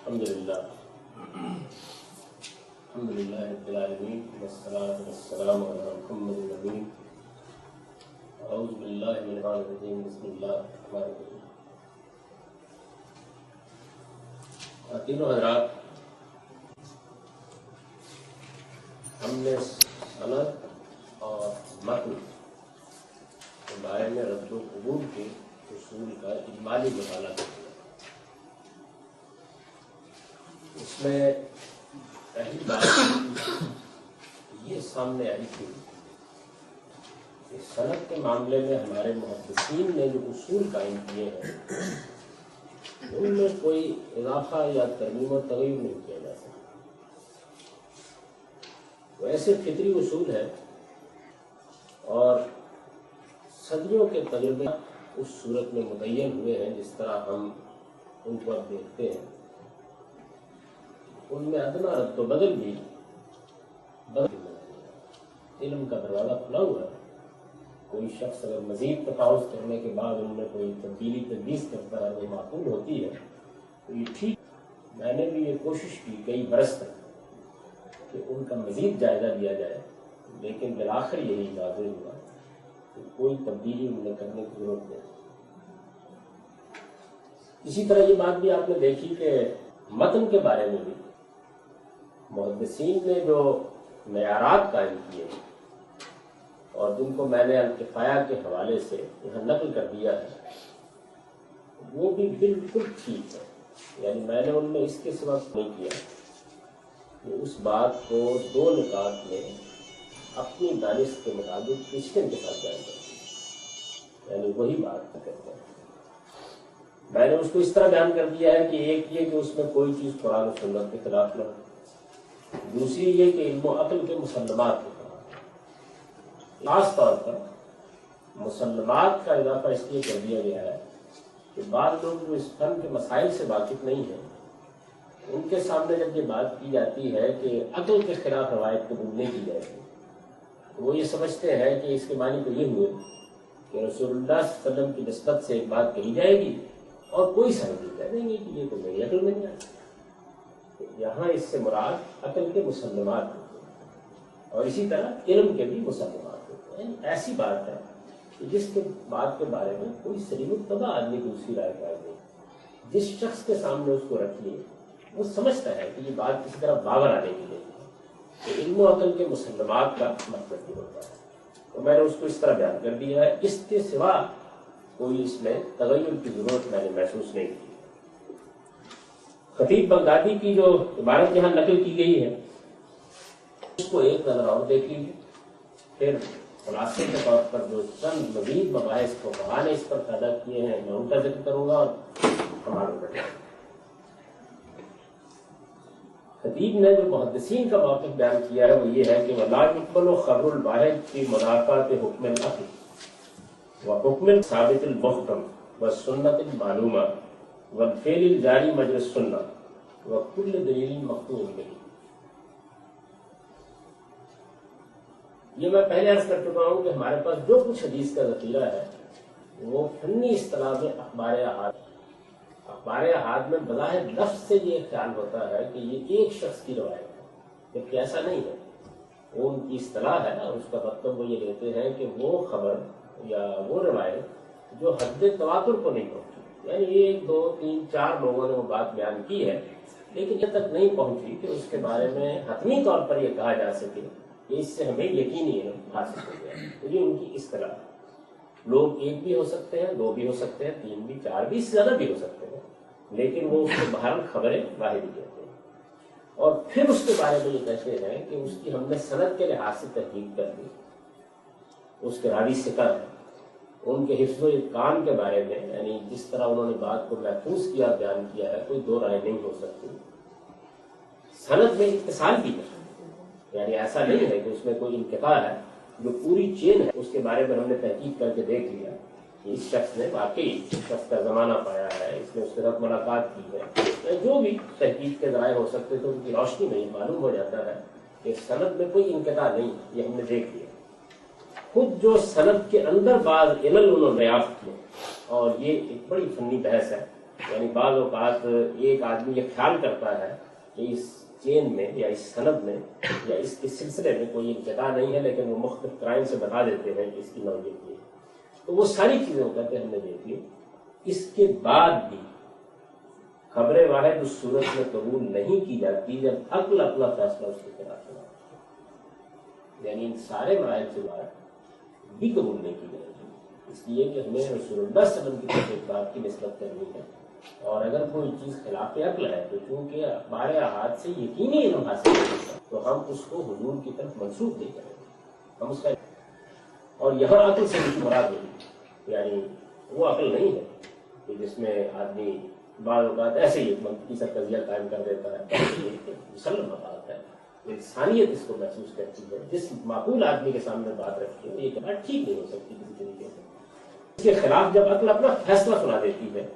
الحمدللہ رب العالمین والصلاة والسلام علی محمد الامین اعوذ باللہ من الشیطان الرجیم بسم اللہ الرحمن الرحیم۔ خواتین و حضرات، ہم نے سند اور متن کے بارے میں رد و قبول کے اصول کا اجمالی مطالعہ کیا۔ اس میں پہلی بات یہ سامنے آئی تھی کہ سند کے معاملے میں ہمارے محدثین نے جو اصول قائم کیے ہیں ان میں کوئی اضافہ یا ترمیم و تغیر نہیں کیا جا سکتا۔ وہ ایسے فطری اصول ہیں اور صدیوں کے تجربے اس صورت میں متعین ہوئے ہیں جس طرح ہم ان کو اب دیکھتے ہیں۔ ان میں ادنا رد و بدل بھی علم کا دروازہ کھلا ہوا ہے۔ کوئی شخص اگر مزید تفاوض کرنے کے بعد ان میں کوئی تبدیلی تجویز کرتا ہے وہ معقول ہوتی ہے تو یہ ٹھیک۔ میں نے بھی یہ کوشش کی کئی برس تک کہ ان کا مزید جائزہ لیا جائے، لیکن بالآخر یہی واضح ہوا کہ کوئی تبدیلی انہیں کرنے کی ضرورت نہیں۔ اسی طرح یہ بات بھی آپ نے دیکھی کہ متن کے بارے میں بھی محدثین نے جو معیارات قائم کیے اور جن کو میں نے الکفایہ کے حوالے سے یہاں نقل کر دیا ہے وہ بھی بالکل ٹھیک ہے۔ یعنی میں نے ان میں اس کے سوا نہیں کیا کہ اس بات کو دو نکات میں اپنی دانش کے مطابق کرسچن کے ساتھ بیان کر دیا، یعنی وہی بات کرتے ہیں۔ میں نے اس کو اس طرح بیان کر دیا ہے کہ ایک یہ کہ اس میں کوئی چیز قرآن و سنت کے خلاف نہ ہو، دوسری یہ کہ علم و عقل کے مسلمات کے خلاف۔ خاص طور پر مسلمات کا اضافہ اس لیے کر دیا گیا ہے کہ بعض لوگ جو اس فن کے مسائل سے واقف نہیں ہیں ان کے سامنے جب یہ بات کی جاتی ہے کہ عقل کے خلاف روایت قبول نہیں کی جائے گی تو وہ یہ سمجھتے ہیں کہ اس کے معنی تو یہ ہوئے کہ رسول اللہ صلی اللہ علیہ وسلم کی نسبت سے ایک بات کہی جائے گی اور کوئی سند نہیں کہہ دیں گے کہ یہ تو میری عقل میں نہیں آتی۔ یہاں اس سے مراد عقل کے مسلمات ہوتے ہیں اور اسی طرح علم کے بھی مسلمات ہوتے ہیں۔ ایسی بات ہے کہ جس کے بات کے بارے میں کوئی سلیم الطبع آدمی دوسری رائے قائم نہیں۔ جس شخص کے سامنے اس کو رکھیے وہ سمجھتا ہے کہ یہ بات کسی طرح باور آنے کی نہیں ہے کہ علم و عقل کے مسلمات کا مطلب یہ ہوتا ہے۔ تو میں نے اس کو اس طرح بیان کر دیا ہے، اس کے سوا کوئی اس میں تغیر کی ضرورت میں نے محسوس نہیں کی۔ خطیب بغدادی کی جو عبارت یہاں نقل کی گئی ہے اس کو ایک نظر اور دیکھ لیجیے، پھر خلاصے کے طور پر جو چند مزید مباحث کو فقہا نے اس پر پیدا کیے ہیں میں ان کا ذکر کروں گا اور ہمارے بیٹھے۔ خطیب نے جو محدثین کا موقف بیان کیا ہے وہ یہ ہے کہ وَلَا يُقْبَلُ خَبْرُ الْوَاحِدِ فِي مُنَافَاةِ حُکْمِ الْعَقْلِ وَحُکْمِ الثَّابِتِ الْمُحْكَمِ وَالسُّنَّةِ الْمَعْلُومَةِ وَالْفِعْلِ الْجَارِي مَجْرَى السُّنَّةِ وَكُلُّ دَلِيلٍ مَقْطُوعٍ بِهِ۔ یہ میں پہلے عرض کر چکا ہوں کہ ہمارے پاس جو کچھ حدیث کا ذخیرہ ہے وہ فنی اصطلاح میں اخبار احاد۔ اخبار احاد میں بظاہر لفظ سے یہ خیال ہوتا ہے کہ یہ ایک شخص کی روایت ہے، جبکہ ایسا نہیں ہے۔ وہ ان کی اصطلاح ہے اور اس کا مطلب وہ یہ لیتے ہیں کہ وہ خبر یا وہ روایت جو حد تواتر کو نہیں پہنچی، یعنی ایک دو تین چار لوگوں نے وہ بات بیان کی ہے لیکن یہ تک نہیں پہنچی کہ اس کے بارے میں حتمی طور پر یہ کہا جا سکے کہ اس سے ہمیں یقینی علم حاصل ہو گیا۔ تو یہ ان کی اصطلاح ہے۔ لوگ ایک بھی ہو سکتے ہیں، دو بھی ہو سکتے ہیں، تین بھی، چار بھی، اس سے زیادہ بھی ہو سکتے ہیں، لیکن وہ اس کو بہرحال خبریں واحد ہی کہتے ہیں۔ اور پھر اس کے بارے میں یہ کہتے ہیں کہ اس کی ہم نے سند کے لحاظ سے تحقیق کر دی، اس کے راوی ثقہ ہے، ان کے حفظ و اتقان کے بارے میں یعنی جس طرح انہوں نے بات کو محفوظ کیا بیان کیا ہے کوئی دو رائے نہیں ہو سکتی۔ سند میں اتصال بھی ہے، یعنی ایسا نہیں ہے کہ اس میں کوئی انقطاع ہے، جو پوری چین ہے اس کے بارے میں ہم نے تحقیق کر کے دیکھ لیا کہ اس شخص نے واقعی اس شخص کا زمانہ پایا ہے، اس نے اس کے ساتھ ملاقات کی ہے، جو بھی تحقیق کے ذرائع ہو سکتے تو ان کی روشنی میں یہ معلوم ہو جاتا ہے کہ سند میں کوئی انقطاع نہیں، یہ ہم نے دیکھ لیا۔ خود جو سند کے اندر بعض علل انہوں نے دریافت کیے اور یہ ایک بڑی فنی بحث ہے یعنی بعض اوقات ایک آدمی یہ خیال کرتا ہے کہ اس چین میں یا اس سند میں یا اس کے سلسلے میں کوئی ایک جگہ نہیں ہے، لیکن وہ مختلف کرائم سے بتا دیتے ہیں کہ اس کی نوعیت یہ ہے، تو وہ ساری چیزیں وہ کہتے ہیں ہم نے دیکھ لی، اس کے بعد بھی خبر واحد اس صورت میں قبول نہیں کی جاتی جب عقل اپنا فیصلہ اس کے خلاف چلا، یعنی ان سارے مراحل سے بعد بھی قبول نہیں کی جائے گی، اس لیے کہ ہمیں رسول اللہ صلی اللہ علیہ وسلم کی طرف ایک بات کی نسبت کرنی ہے، اور اگر کوئی چیز خلاف عقل ہے تو چونکہ اخبار احاد سے یقینی علم حاصل کرتا ہے تو ہم اس کو حضور کی طرف منسوخ نہیں کریں گے، ہم اس کا، اور یہاں عقل سے بھی مراد ہوگی، یعنی وہ عقل نہیں ہے کہ جس میں آدمی بعض اوقات ایسے ہی ایک منطقی سا قضیہ قائم کر دیتا ہے، مسلم بات ہے، انسانیت اس کو محسوس کرتی ہے، جس معقول آدمی کے سامنے بات رکھتی ہے یہ بات ٹھیک نہیں ہو سکتی کسی طریقے سے، اس کے خلاف جب عقل اپنا فیصلہ سنا دیتی ہے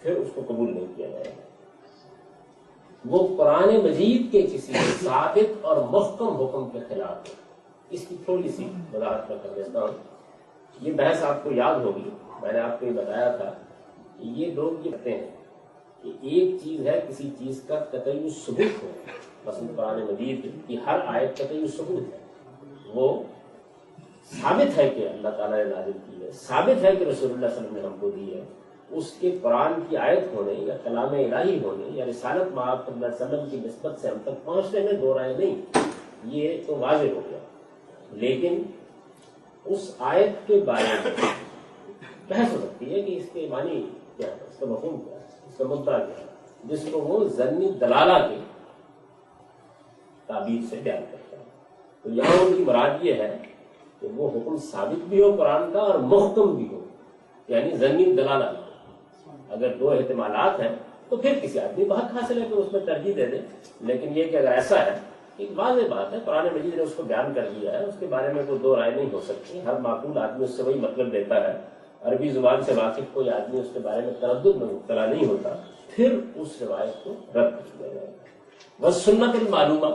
پھر اس کو قبول نہیں کیا جائے گا، وہ قرآن مجید کے کسی ثابت اور محکم حکم کے خلاف ہے۔ اس کی تھوڑی سی وضاحت میں کر دیتا ہوں، یہ بحث آپ کو یاد ہوگی، میں نے آپ کو یہ بتایا تھا کہ یہ لوگ یہ کہتے ہیں کہ ایک چیز ہے کسی چیز کا قطعی ثبوت ہو، مثلا قرآن مجید کی ہر آیت قطعی ثبوت ہے، وہ ثابت ہے کہ اللہ تعالیٰ نے نازل کی ہے، ثابت ہے کہ رسول اللہ صلی اللہ علیہ وسلم نے ہم کو دی ہے، اس کے قرآن کی آیت ہونے یا کلام الہی ہونے یا رسالت مآب صلی اللہ علیہ وسلم کی نسبت سے ہم تک پہنچنے میں دو رائے نہیں، یہ تو واضح ہو گیا، لیکن اس آیت کے بارے میں بحث ہو سکتی ہے کہ اس کے معنی کیا ہے، اس کا مفہوم کیا ہے، اس کا مدعا کیا ہے، جس کو وہ ظنی دلالہ کے تعبیر سے بیان کرتا ہے، تو یہاں ان کی مراد یہ ہے کہ وہ حکم ثابت بھی ہو قرآن کا اور محکم بھی ہو، یعنی ظنی دلالہ نہ ہو، اگر دو احتمالات ہیں تو پھر کسی آدمی کو حق حاصل ہے کہ اس میں ترجیح دے دے، لیکن یہ کہ اگر ایسا ہے ایک واضح بات ہے، قرآن مجید نے اس کو بیان کر دیا ہے، اس کے بارے میں کوئی دو رائے نہیں ہو سکتی، ہر معقول آدمی اس سے وہی مطلب لیتا ہے، عربی زبان سے واقف کوئی آدمی اس کے بارے میں تردد میں مبتلا نہیں ہوتا، پھر اس روایت کو رد کر دیا جائے گا۔ بس سنت المعلومہ،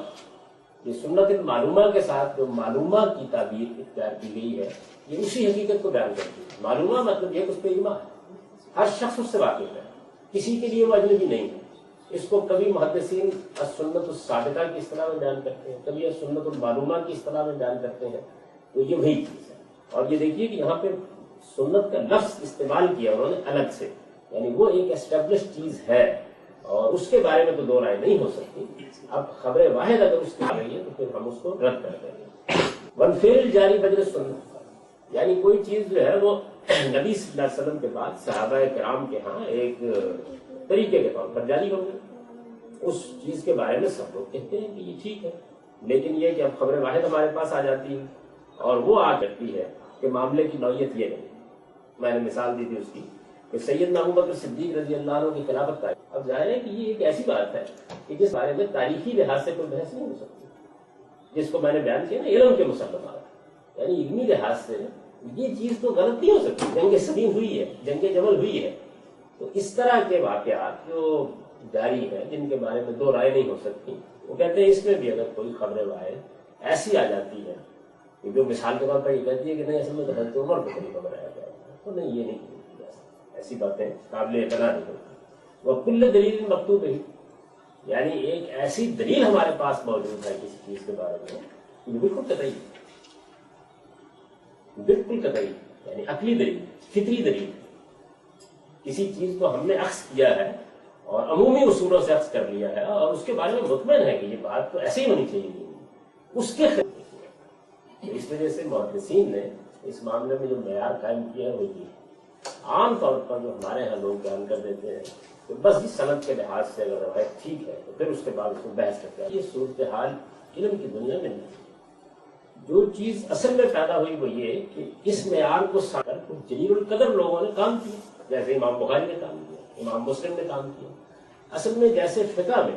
یہ سنت المعلومہ کے ساتھ جو معلومہ کی تعبیر اختیار کی گئی ہے یہ اسی حقیقت کو بیان کرتی ہے، معلومہ مطلب یہ کہ اس پہ اجماع ہے، ہر شخص اس سے واقف ہے، کسی کے لیے وہ اجنبی نہیں ہے، اس کو کبھی محدثین السنت الثابتہ کی اصطلاح میں بیان کرتے ہیں، کبھی السنت المعلومہ کی اصطلاح میں بیان کرتے ہیں، تو یہ وہی چیز ہے، اور یہ دیکھیے کہ یہاں پہ سنت کا لفظ استعمال کیا انہوں نے الگ سے، یعنی وہ ایک اسٹیبلش چیز ہے اور اس کے بارے میں تو دو رائے نہیں ہو سکتی، اب خبر واحد اگر اس کی آ گئی ہے تو پھر ہم اس کو رد کر دیں گے۔ والفعل جاری بدل سنت، یعنی کوئی چیز جو ہے وہ نبی صلی اللہ علیہ وسلم کے بعد صحابہ کرام کے ہاں ایک طریقے کے طور پر جاری ہو گئی، اس چیز کے بارے میں سب لوگ کہتے ہیں کہ یہ ٹھیک ہے، لیکن یہ کہ اب خبر واحد ہمارے پاس آ جاتی ہے اور وہ آ کرتی ہے کہ معاملے کی نوعیت یہ نہیں، میں نے مثال دی تھی اس کی کہ سیدنا ابوبکر صدیق رضی اللہ عنہ کی خلافت کا، اب ظاہر ہے کہ یہ ایک ایسی بات ہے کہ جس بارے میں تاریخی لحاظ سے کوئی بحث نہیں ہو سکتی، جس کو میں نے بیان کیا نا علم کے مسلمات، یعنی علمی لحاظ سے یہ چیز تو غلط نہیں ہو سکتی، جنگ صدیم ہوئی ہے، جنگ جمل ہوئی ہے، تو اس طرح کے واقعات جو جاری ہیں جن کے بارے میں دو رائے نہیں ہو سکتی، وہ کہتے ہیں اس میں بھی اگر کوئی خبر واحد ایسی آ جاتی ہے کہ جو مثال کے طور پر یہ کہتی ہے کہ نہیں اصل میں تو حضرت عمر کو کوئی خبر آیا جائے تو نہیں، یہ نہیں کی جا سکتی، ایسی باتیں قابل اعتنا نہیں ہوتی۔ وہ کل دلیل مکتوب ہے، یعنی ایک ایسی دلیل ہمارے پاس موجود ہے کسی چیز کے بارے میں یہ بالکل قطعی، بالکل قطعی، یعنی عقلی دلیل، فطری دلیل، کسی چیز کو ہم نے اخذ کیا ہے اور عمومی اصولوں سے اخذ کر لیا ہے اور اس کے بارے میں مطمئن ہے کہ یہ بات تو ایسے ہی ہونی چاہیے، اس کے خلاف اس وجہ سے محدثین نے اس معاملے میں جو معیار قائم کیا ہے وہ یہ عام طور پر جو ہمارے ہاں لوگ بیان کر دیتے ہیں کہ بس اس صنعت کے لحاظ سے اگر روایت ٹھیک ہے تو پھر اس کے بعد اس کو بحث کرتے ہیں، یہ صورتحال علم کی دنیا میں نہیں، جو چیز اصل میں پیدا ہوئی وہ یہ کہ اس معیار کو ساتھ کچھ جلیل القدر لوگوں نے کام کیا، جیسے امام بخاری نے کام کیا، امام مسلم نے کام کیا، اصل میں جیسے فقہ میں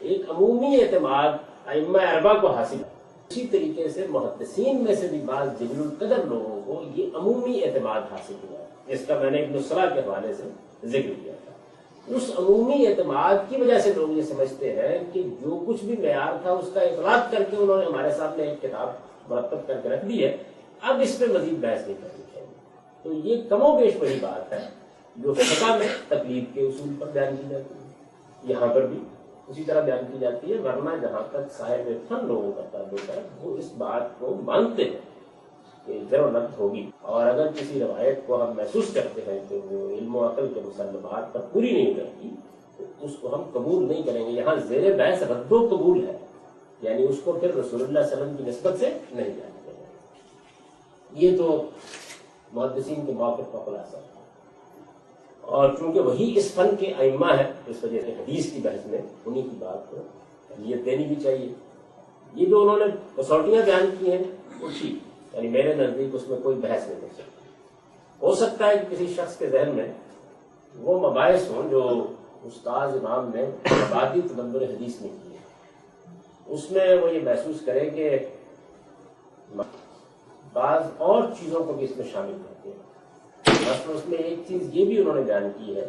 ایک عمومی اعتماد ائمہ اربعہ کو حاصل ہے، اسی طریقے سے محدثین میں سے بھی بعض جلیل القدر لوگوں کو یہ عمومی اعتماد حاصل ہوا ہے، جس کا میں نے ابن الصلاح کے حوالے سے ذکر کیا تھا۔ اس عمومی اعتماد کی وجہ سے لوگ یہ سمجھتے ہیں کہ جو کچھ بھی معیار تھا اس کا اطلاق کر کے انہوں نے ہمارے سامنے ایک کتاب مرتب کر کے رکھ دی ہے، اب اس پہ مزید بحث نہیں کرنی چاہیے، تو یہ کم و بیش وہی بات ہے جو فقہ میں تقلید کے اصول پر بیان کی جاتی ہے، یہاں پر بھی اسی طرح بیان کی جاتی ہے، ورنہ جہاں تک صاحب فن لوگوں کا تعلق ہے وہ اس بات کو مانتے ہیں کہ ضرورت ہوگی، اور اگر کسی روایت کو ہم محسوس کرتے ہیں کہ وہ علم و عقل کے مسلمات پر پوری نہیں کرتی تو اس کو ہم قبول نہیں کریں گے۔ یہاں زیر بحث رد و قبول ہے، یعنی اس کو پھر رسول اللہ صلی اللہ علیہ وسلم کی نسبت سے نہیں جانا جائے گا۔ یہ تو محدثین کے موقف کا خلاصہ ہے، اور چونکہ وہی اس فن کے ائمہ ہے اس وجہ سے حدیث کی بحث میں انہی کی بات کو اہمیت دینی بھی چاہیے۔ یہ جو انہوں نے کسوٹیاں بیان کی ہیں وہ ٹھیک، یعنی میرے نزدیک اس میں کوئی بحث نہیں ہو سکتی۔ ہو سکتا ہے کہ کسی شخص کے ذہن میں وہ مباحث ہوں جو استاذ امام نے آبادی تدبر حدیث میں کی ہے، اس میں وہ یہ محسوس کرے کہ بعض اور چیزوں کو بھی اس میں شامل کرتے ہیں۔ مثلا اس میں ایک چیز یہ بھی انہوں نے بیان کی ہے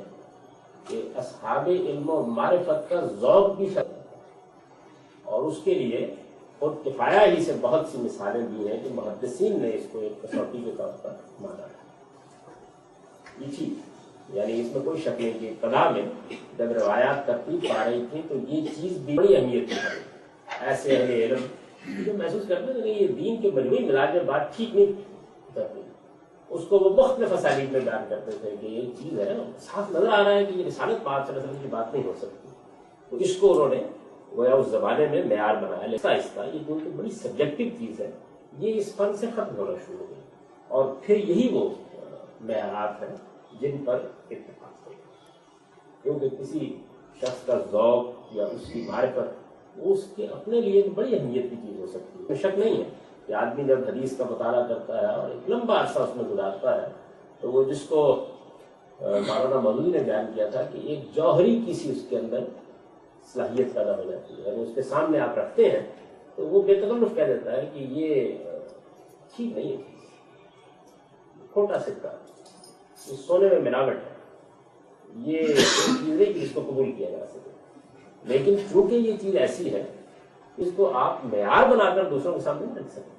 کہ اصحاب علم و معرفت کا ذوق بھی فرق ہے، اور اس کے لیے خود کفایہ ہی سے بہت سی مثالیں دی ہیں کہ محدثین نے اس کو ایک کسوٹی کے طور پر مانا ہے۔ یہ چیز یعنی اس میں کوئی شک نہیں کہ ابتدا میں جب روایات ترتیب پا رہی تھی تو یہ چیز بھی بڑی اہمیت ہے۔ ایسے اہل علم جو محسوس کرتے ہیں کہ یہ دین کے مجموعی مزاج میں بات ٹھیک نہیں کرتی، اس کو وہ مختلف اسالیب میں بیان کرتے تھے کہ یہ چیز ہے صاف نظر آ رہا ہے کہ یہ رسالت پاک صلی اللہ علیہ وسلم کی بات نہیں ہو سکتی، تو اس کو انہوں نے گویا اس زمانے میں معیار بنایا۔ آہستہ آہستہ یہ کیونکہ بڑی سبجیکٹو چیز ہے، یہ اس فن سے ختم ہونا شروع ہو گئی، اور پھر یہی وہ معیارات ہیں جن پر اتفاق ہو، کیونکہ کسی شخص کا ذوق یا اس کی معرفت وہ اس کے اپنے لیے بڑی اہمیت کی چیز ہو سکتی ہے۔ شک نہیں ہے کہ آدمی جب حدیث کا مطالعہ کرتا ہے اور ایک لمبا عرصہ اس میں گزارتا ہے تو وہ جس کو مولانا مودودی نے بیان کیا تھا کہ ایک جوہری کسی اس کے اندر صلاحیت پیدا ہو جاتی ہے، یعنی اس کے سامنے آپ رکھتے ہیں تو وہ بے تکلف کہہ دیتا ہے کہ یہ ٹھیک نہیں ہے، کھوٹا سکہ، یہ سونے میں ملاوٹ ہے، یہ چیز نہیں کہ اس کو قبول کیا جا سکے۔ لیکن چونکہ یہ چیز ایسی ہے اس کو آپ معیار بنا کر دوسروں کے سامنے نہیں رکھ سکتے،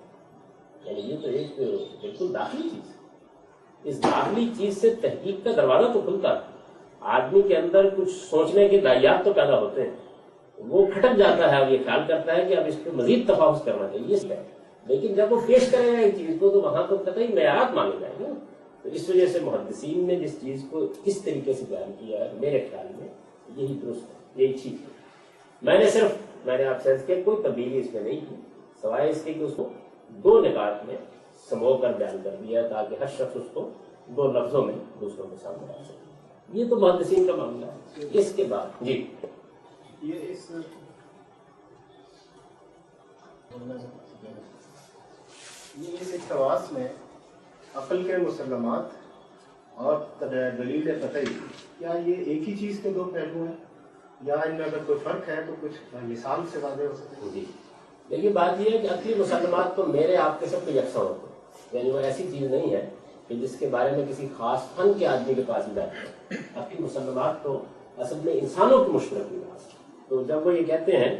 یعنی یہ تو ایک بالکل داخلی چیز ہے۔ اس داخلی چیز سے تحقیق کا دروازہ تو کھلتا ہے، آدمی کے اندر کچھ سوچنے کے دائیات تو پیدا ہوتے ہیں، وہ کھٹک جاتا ہے اور یہ خیال کرتا ہے کہ اب اس پہ مزید تفاوض کرنا چاہیے، لیکن جب وہ پیش کرے گا ایک چیز کو تو وہاں تو قطعی معیارات مانگے جائیں گے۔ تو اس وجہ سے محدثین نے جس چیز کو کس طریقے سے بیان کیا ہے میرے خیال میں یہی درست ہے، یہی ٹھیک ہے۔ میں نے آپ سے عرض کیا کوئی تبدیلی اس میں نہیں کی، سوائے اس کے کہ اس کو دو نکات میں سمو کر بیان کر دیا تاکہ ہر شخص اس کو دو لفظوں میں دوسروں کے سامنے لا سکے۔ یہ تو محدثین کا معاملہ ہے۔ اس کے بعد جی یہ اس اقتباس میں عقل کے مسلمات اور دلیل قطعی، کیا یہ ایک ہی چیز کے دو پہلو ہیں یا ان میں اگر کوئی فرق ہے تو کچھ مثال سے واضح ہو سکتا ہے؟ جی دیکھیے بات یہ ہے کہ عقلی مسلمات تو میرے آپ کے سب کے یکساں ہوتے ہیں، یعنی وہ ایسی چیز نہیں ہے کہ جس کے بارے میں کسی خاص فن کے آدمی کے پاس جاتے ہیں۔ عقلی مسلمات تو اصل میں انسانوں کی مشترک بات، تو جب وہ یہ کہتے ہیں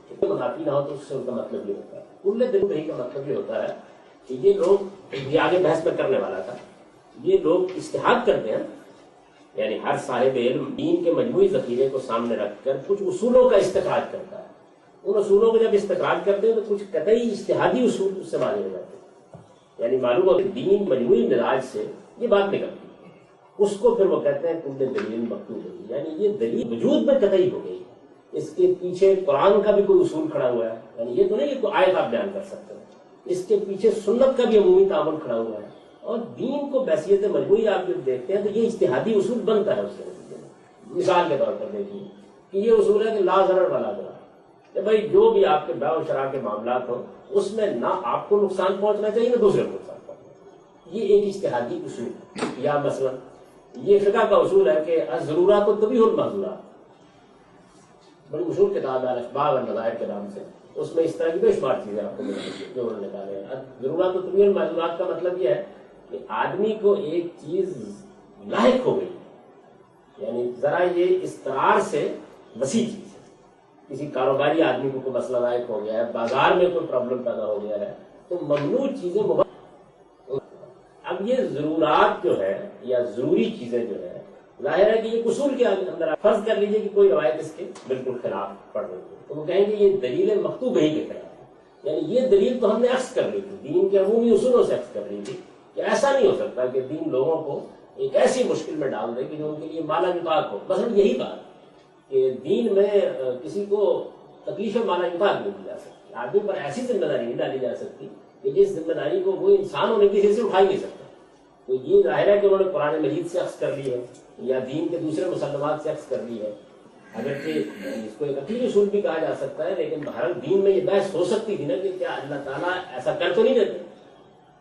کہ منافی نہ ہو تو اس سے ان کا مطلب یہ ہوتا ہے، کل دن بہی کا مطلب یہ ہوتا ہے کہ یہ لوگ، یہ آگے بحث میں کرنے والا تھا، یہ لوگ اجتہاد کرتے ہیں، یعنی ہر صاحب علم دین کے مجموعی ذخیرے کو سامنے رکھ کر کچھ اصولوں کا استخراج کرتا ہے، ان اصولوں کو جب استخراج کرتے ہیں تو کچھ قطعی اجتہادی اصول اس سے واضح ہو جاتے ہیں، یعنی معلوم ہو کہ دین مجموعی مزاج سے یہ بات نکلتی ہے، اس کو پھر وہ کہتے ہیں کل دلیل مکتوب ہے، یعنی یہ دلیل وجود میں قطعی ہو گئی، اس کے پیچھے قرآن کا بھی کوئی اصول کھڑا ہوا ہے، یعنی یہ تو نہیں کہ کوئی آیت آپ بیان کر سکتے ہیں، اس کے پیچھے سنت کا بھی عمومی تعامل کھڑا ہوا ہے، اور دین کو بحثیت مجموعی آپ جب دیکھتے ہیں تو یہ اجتہادی اصول بنتا ہے اس کے نتیجے میں۔ مثال کے طور پر دیکھیے کہ یہ اصول ہے کہ لا ضرر ولا ضرار، کہ بھائی جو بھی آپ کے بیع و شراء کے معاملات ہوں اس میں نہ آپ کو نقصان پہنچنا چاہیے نہ دوسرے کو نقصان پہنچنا چاہیے، یہ ایک اجتہادی اصول ہے۔ یا مثلا یہ فقہ کا اصول ہے کہ الضرورات تبیح المحظورات، بڑی مشہور کتاب ہے الاشباح والنظائر کے نام سے، اس میں اس طرح کی بے شمار چیزیں آپ کو ملیں گی جو انہوں نے نکالے ہیں۔ ضرورات تبیح المحظورات کا مطلب یہ ہے کہ آدمی کو ایک چیز لاحق ہو گئی، یعنی ذرا یہ استقرار سے وسیع چیز ہے، کسی کاروباری آدمی کو کوئی مسئلہ لاحق ہو گیا ہے، بازار میں کوئی پرابلم پیدا ہو گیا ہے، تو ممنوع چیزیں اب یہ ضرورات جو ہے یا ضروری چیزیں جو ہے ظاہر ہے کہ یہ اصول کے اندر فرض کر لیجئے کہ کوئی روایت اس کے بالکل خلاف پڑ رہی ہے تو وہ کہیں گے یہ دلیل مکتوبہ ہی کے خلاف ہے، یعنی یہ دلیل تو ہم نے عکس کر لی تھی، دین کے عمومی اصولوں سے عکس کر لی تھی کہ ایسا نہیں ہو سکتا کہ دین لوگوں کو ایک ایسی مشکل میں ڈال دے کہ جو ان کے لیے مالا انفاق ہو۔ مثلا یہی بات کہ دین میں کسی کو تکلیف مالا انفاق نہیں دی جا سکتی، آدمی پر ایسی ذمہ داری نہیں ڈالی جا سکتی کہ جس ذمہ داری کو وہ انسان ہونے کی حیثیت سے اٹھا ہی نہیں سکتا۔ تو یہ ظاہر ہے کہ انہوں نے قرآن مجید سے عکس کر لی ہے یا دین کے دوسرے مسلمات سے عکس کر لی ہے، اگرچہ اس کو ایک عقلی اصول بھی کہا جا سکتا ہے، لیکن بہرحال دین میں یہ بحث ہو سکتی تھی نا کہ کیا اللہ تعالیٰ ایسا کر تو نہیں دیتے،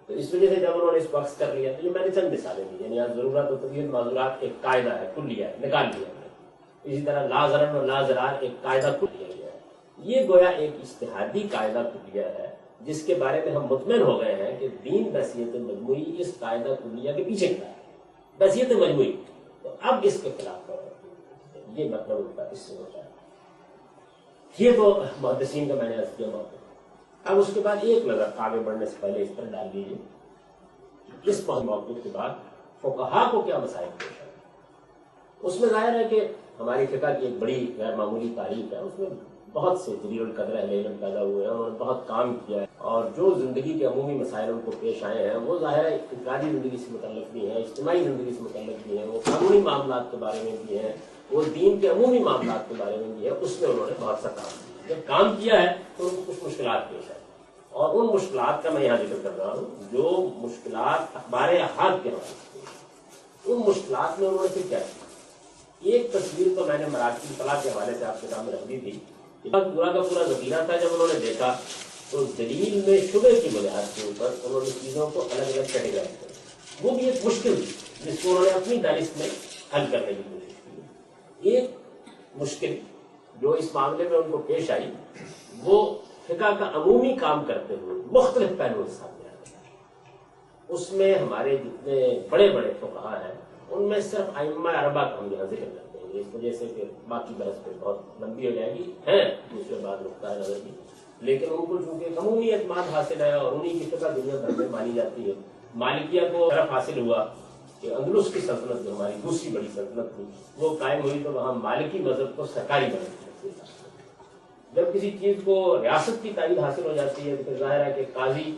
تو اس وجہ سے جب انہوں نے اس کو عکس کر لیا تو یہ میں نے چند مثالیں دی، یعنی ضرورت و طبیعت معذورات ایک قاعدہ ہے، کلیہ ہے، نکال لیا ہے، اسی طرح لا ضرر و لا ضرار ایک قاعدہ کلیہ ہے، یہ گویا ایک اجتہادی قاعدہ کلیہ ہے جس کے بارے میں ہم مطمئن ہو گئے ہیں کہ دین بحثیت مجموعی اس قاعدہ کلیہ کے پیچھے کھڑا ہے، بحثیت مجموعی، تو اب اس کے خلاف یہ مطلب ان کا اس سے ہوتا ہے۔ یہ تو محدثین کا میں نے عرض کیا موقف۔ اب اس کے بعد ایک نظر آگے بڑھنے سے پہلے اس پر ڈال دیجیے، اس موقف کے بعد فقہا کو کیا مسائل پیش آئے۔ اس میں ظاہر ہے کہ ہماری فقہ کی ایک بڑی غیر معمولی تاریخ ہے، اس میں بہت سے جلیل القدر اہل علم پیدا ہوئے ہیں، انہوں نے بہت کام کیا ہے، اور جو زندگی کے عمومی مسائل ان کو پیش آئے ہیں وہ ظاہر ہے انفرادی زندگی سے متعلق بھی ہیں، اجتماعی زندگی سے متعلق بھی ہیں، وہ قانونی معاملات کے بارے میں بھی ہیں، وہ دین کے عمومی معاملات کے بارے میں بھی ہے، اس میں انہوں نے بہت سا کام کیا۔ جب کام کیا ہے تو ان کو کچھ مشکلات پیش آئی، اور ان مشکلات کا میں یہاں ذکر کر رہا ہوں جو مشکلات اخبار احاد کے حوالے سے، ان مشکلات میں انہوں نے پھر کیا کیا۔ ایک تصویر تو میں نے مراکز اطلاع کے حوالے سے آپ کے سامنے رکھ دی تھی، پورا کا پورا ذخیرہ تھا، جب انہوں نے دیکھا تو دلیل میں شبہ کی بنیاد کے اوپر انہوں نے چیزوں کو الگ الگ کیٹیگرائز کیا، وہ بھی ایک مشکل تھی جس کو انہوں نے اپنی دانش میں حل کرنے کی کوشش کی۔ ایک مشکل جو اس معاملے میں ان کو پیش آئی وہ فقہ کا عمومی کام کرتے ہوئے مختلف پہلوؤں سے سامنے آیا۔ اس میں ہمارے جتنے بڑے بڑے فقہا ہیں ان میں صرف ائمہ اربعہ کا ہم یہاں ذکر کرتے ہیں، اس وجہ سے کہ باقی بحث پہ بہت لمبی ہو جائے گی، ہے دوسرے بات نقطہ نظر کی، لیکن ان کو چونکہ عمومی اعتماد حاصل ہے اور انہیں کی فقہ دنیا بھر میں مانی جاتی ہے۔ مالکیہ کو طرف حاصل ہوا کہ اندلس کی سلطنت جو ہماری دوسری بڑی سلطنت تھی وہ قائم ہوئی تو وہاں مالکی مذہب کو سرکاری مذہب تھی۔ جب کسی چیز کو ریاست کی تائید حاصل ہو جاتی ہے تو پھر ظاہر ہے کہ قاضی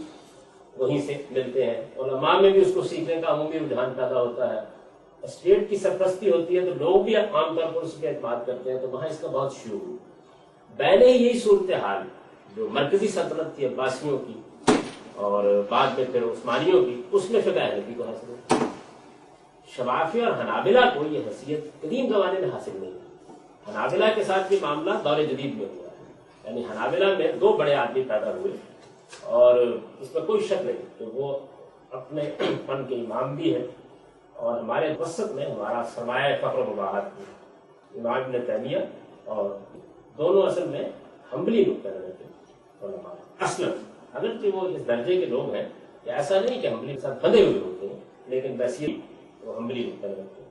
وہیں سے ملتے ہیں، علماء میں بھی اس کو سیکھنے کا عمومی رجحان پیدا ہوتا ہے، اسٹیٹ کی سرپرستی ہوتی ہے تو لوگ بھی عام طور پر اس پہ اعتماد کرتے ہیں، تو وہاں اس کا بہت شیوع۔ پہلے ہی یہی صورتحال جو مرکزی سلطنت تھی عباسیوں کی اور بعد میں پھر عثمانیوں کی، اس میں فقہ حنفی کو حاصل ہوئی۔ شوافی اور حنابلہ کو یہ حیثیت قدیم زمانے میں حاصل نہیں ہوئی۔ حنابلہ کے ساتھ یہ معاملہ دور جدید میں ہوا ہے، یعنی حنابلہ میں دو بڑے آدمی پیدا ہوئے اور اس میں کوئی شک نہیں کہ وہ اپنے فن کے امام بھی ہیں، اور ہمارے وسط میں ہمارا سرمایہ فخر و مباحت کی امام ابن تیمیہ، اور دونوں اصل میں حنبلی نقطہ نظر کے علماء اصلاً، اگرچہ وہ اس درجے کے لوگ ہیں کہ ایسا نہیں کہ حنبلی کے ساتھ بندھے ہوئے ہوتے ہیں، لیکن ویسے وہ حنبلی نقطہ نظر کے۔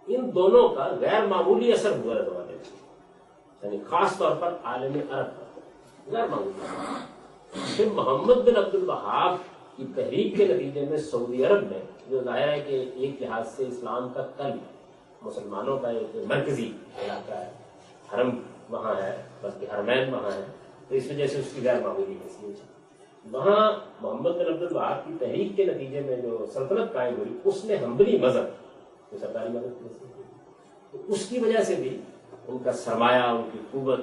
ان دونوں کا غیر معمولی اثر ہوا زمانے میں، یعنی خاص طور پر عالم عرب کا غیر معمولی۔ پھر محمد بن عبد الوہاب کی تحریک کے نتیجے میں سعودی عرب میں، جو ظاہر ہے کہ ایک لحاظ سے اسلام کا قلب، مسلمانوں کا ایک مرکزی علاقہ ہے، حرم وہاں ہے، بلکہ حرمین وہاں ہے، تو اس وجہ سے اس کی غیر معمولی حیثیت ہے۔ وہاں محمد بن عبد الوہاب کی تحریک کے نتیجے میں جو سلطنت قائم ہوئی اس میں حنبلی مذہب جو سرکاری مذہب کی حیثیت ہے، تو اس کی وجہ سے بھی ان کا سرمایہ، ان کی قوت،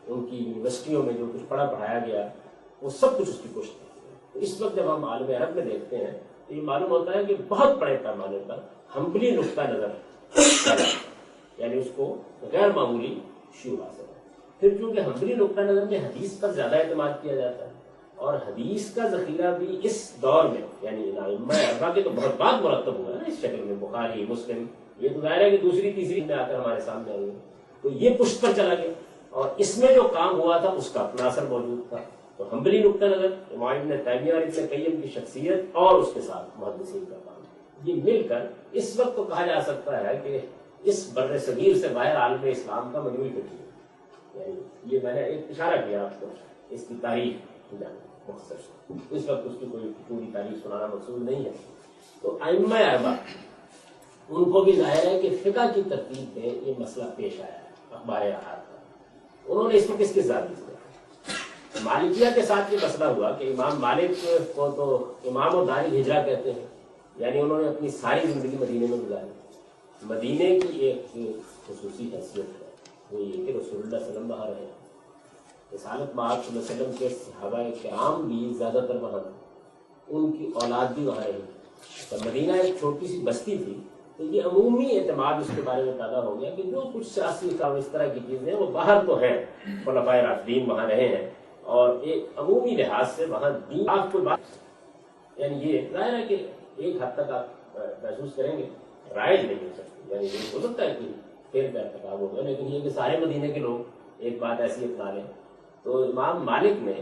ان کی یونیورسٹیوں میں جو کچھ پڑھا پڑھایا گیا وہ سب کچھ اس کی پشت ہے۔ اس وقت جب ہم عالم عرب میں دیکھتے ہیں تو یہ معلوم ہوتا ہے کہ بہت بڑے پیمانے پر حنبلی نقطہ نظر، یعنی اس کو غیر معمولی شیوع حاصل ہے۔ پھر چونکہ حنبلی نقطہ نظر میں حدیث پر زیادہ اعتماد کیا جاتا ہے، اور حدیث کا ذخیرہ بھی اس دور میں، یعنی ائمہ اربعہ کے تو بہت بعد مرتب ہوا ہے نا اس شکل میں، بخاری، مسلم، یہ تو ظاہر ہے کہ دوسری تیسری میں آ کر ہمارے سامنے آئی ہے، تو یہ پشت پر چلا گیا، اور اس میں جو کام ہوا تھا اس کا اپنا اثر موجود تھا۔ تو حنبلی نقطہ نظر، امام ابن تیمیہ اور ابن قیم کی شخصیت اور اس کے ساتھ محدثین کا کام، یہ مل کر اس وقت تو کہا جا سکتا ہے کہ اس بر صغیر سے باہر عالم اسلام کا مجموعی فکر ہے۔ یعنی یہ میں نے ایک اشارہ کیا آپ کو اس کی تاریخ مختصر، اس وقت اس کی کوئی پوری تاریخ سنانا مقصود نہیں ہے۔ تو ائمہ اربعہ ان کو بھی ظاہر ہے کہ فقہ کی ترتیب میں یہ مسئلہ پیش آیا ہے اخبار احاد کا. انہوں نے اس کو کس ذات دیا؟ مالکیہ کے ساتھ یہ مسئلہ ہوا کہ امام مالک کو تو امام و دار الہجرہ کہتے ہیں، یعنی انہوں نے اپنی ساری زندگی مدینے میں گزاری. مدینے کی ایک خصوصی حیثیت ہے، وہ یہ کہ رسول اللہ صلی اللہ علیہ وسلم وہاں رہے. رسالت مآب صلی اللہ علیہ وسلم کے صحابہ کرام بھی زیادہ تر وہاں، ان کی اولاد بھی وہاں رہی. تو مدینہ ایک چھوٹی سی بستی تھی، تو یہ عمومی اعتماد اس کے بارے میں پیدا ہو گیا کہ جو کچھ سیاسی کام اس طرح کی چیزیں ہیں وہ باہر تو ہیں، خلفائے راشدین وہاں رہے ہیں، اور ایک عمومی لحاظ سے وہاں دین آپ کوئی بات، یعنی یہ ظاہر ہے کہ ایک حد تک آپ محسوس کریں گے رائج نہیں ہو سکتی، یعنی یہ ہو سکتا ہے کہ پھر کا ارتکاب ہو گیا، لیکن یہ کہ سارے مدینے کے لوگ ایک بات ایسی اپنا لیں. تو امام مالک نے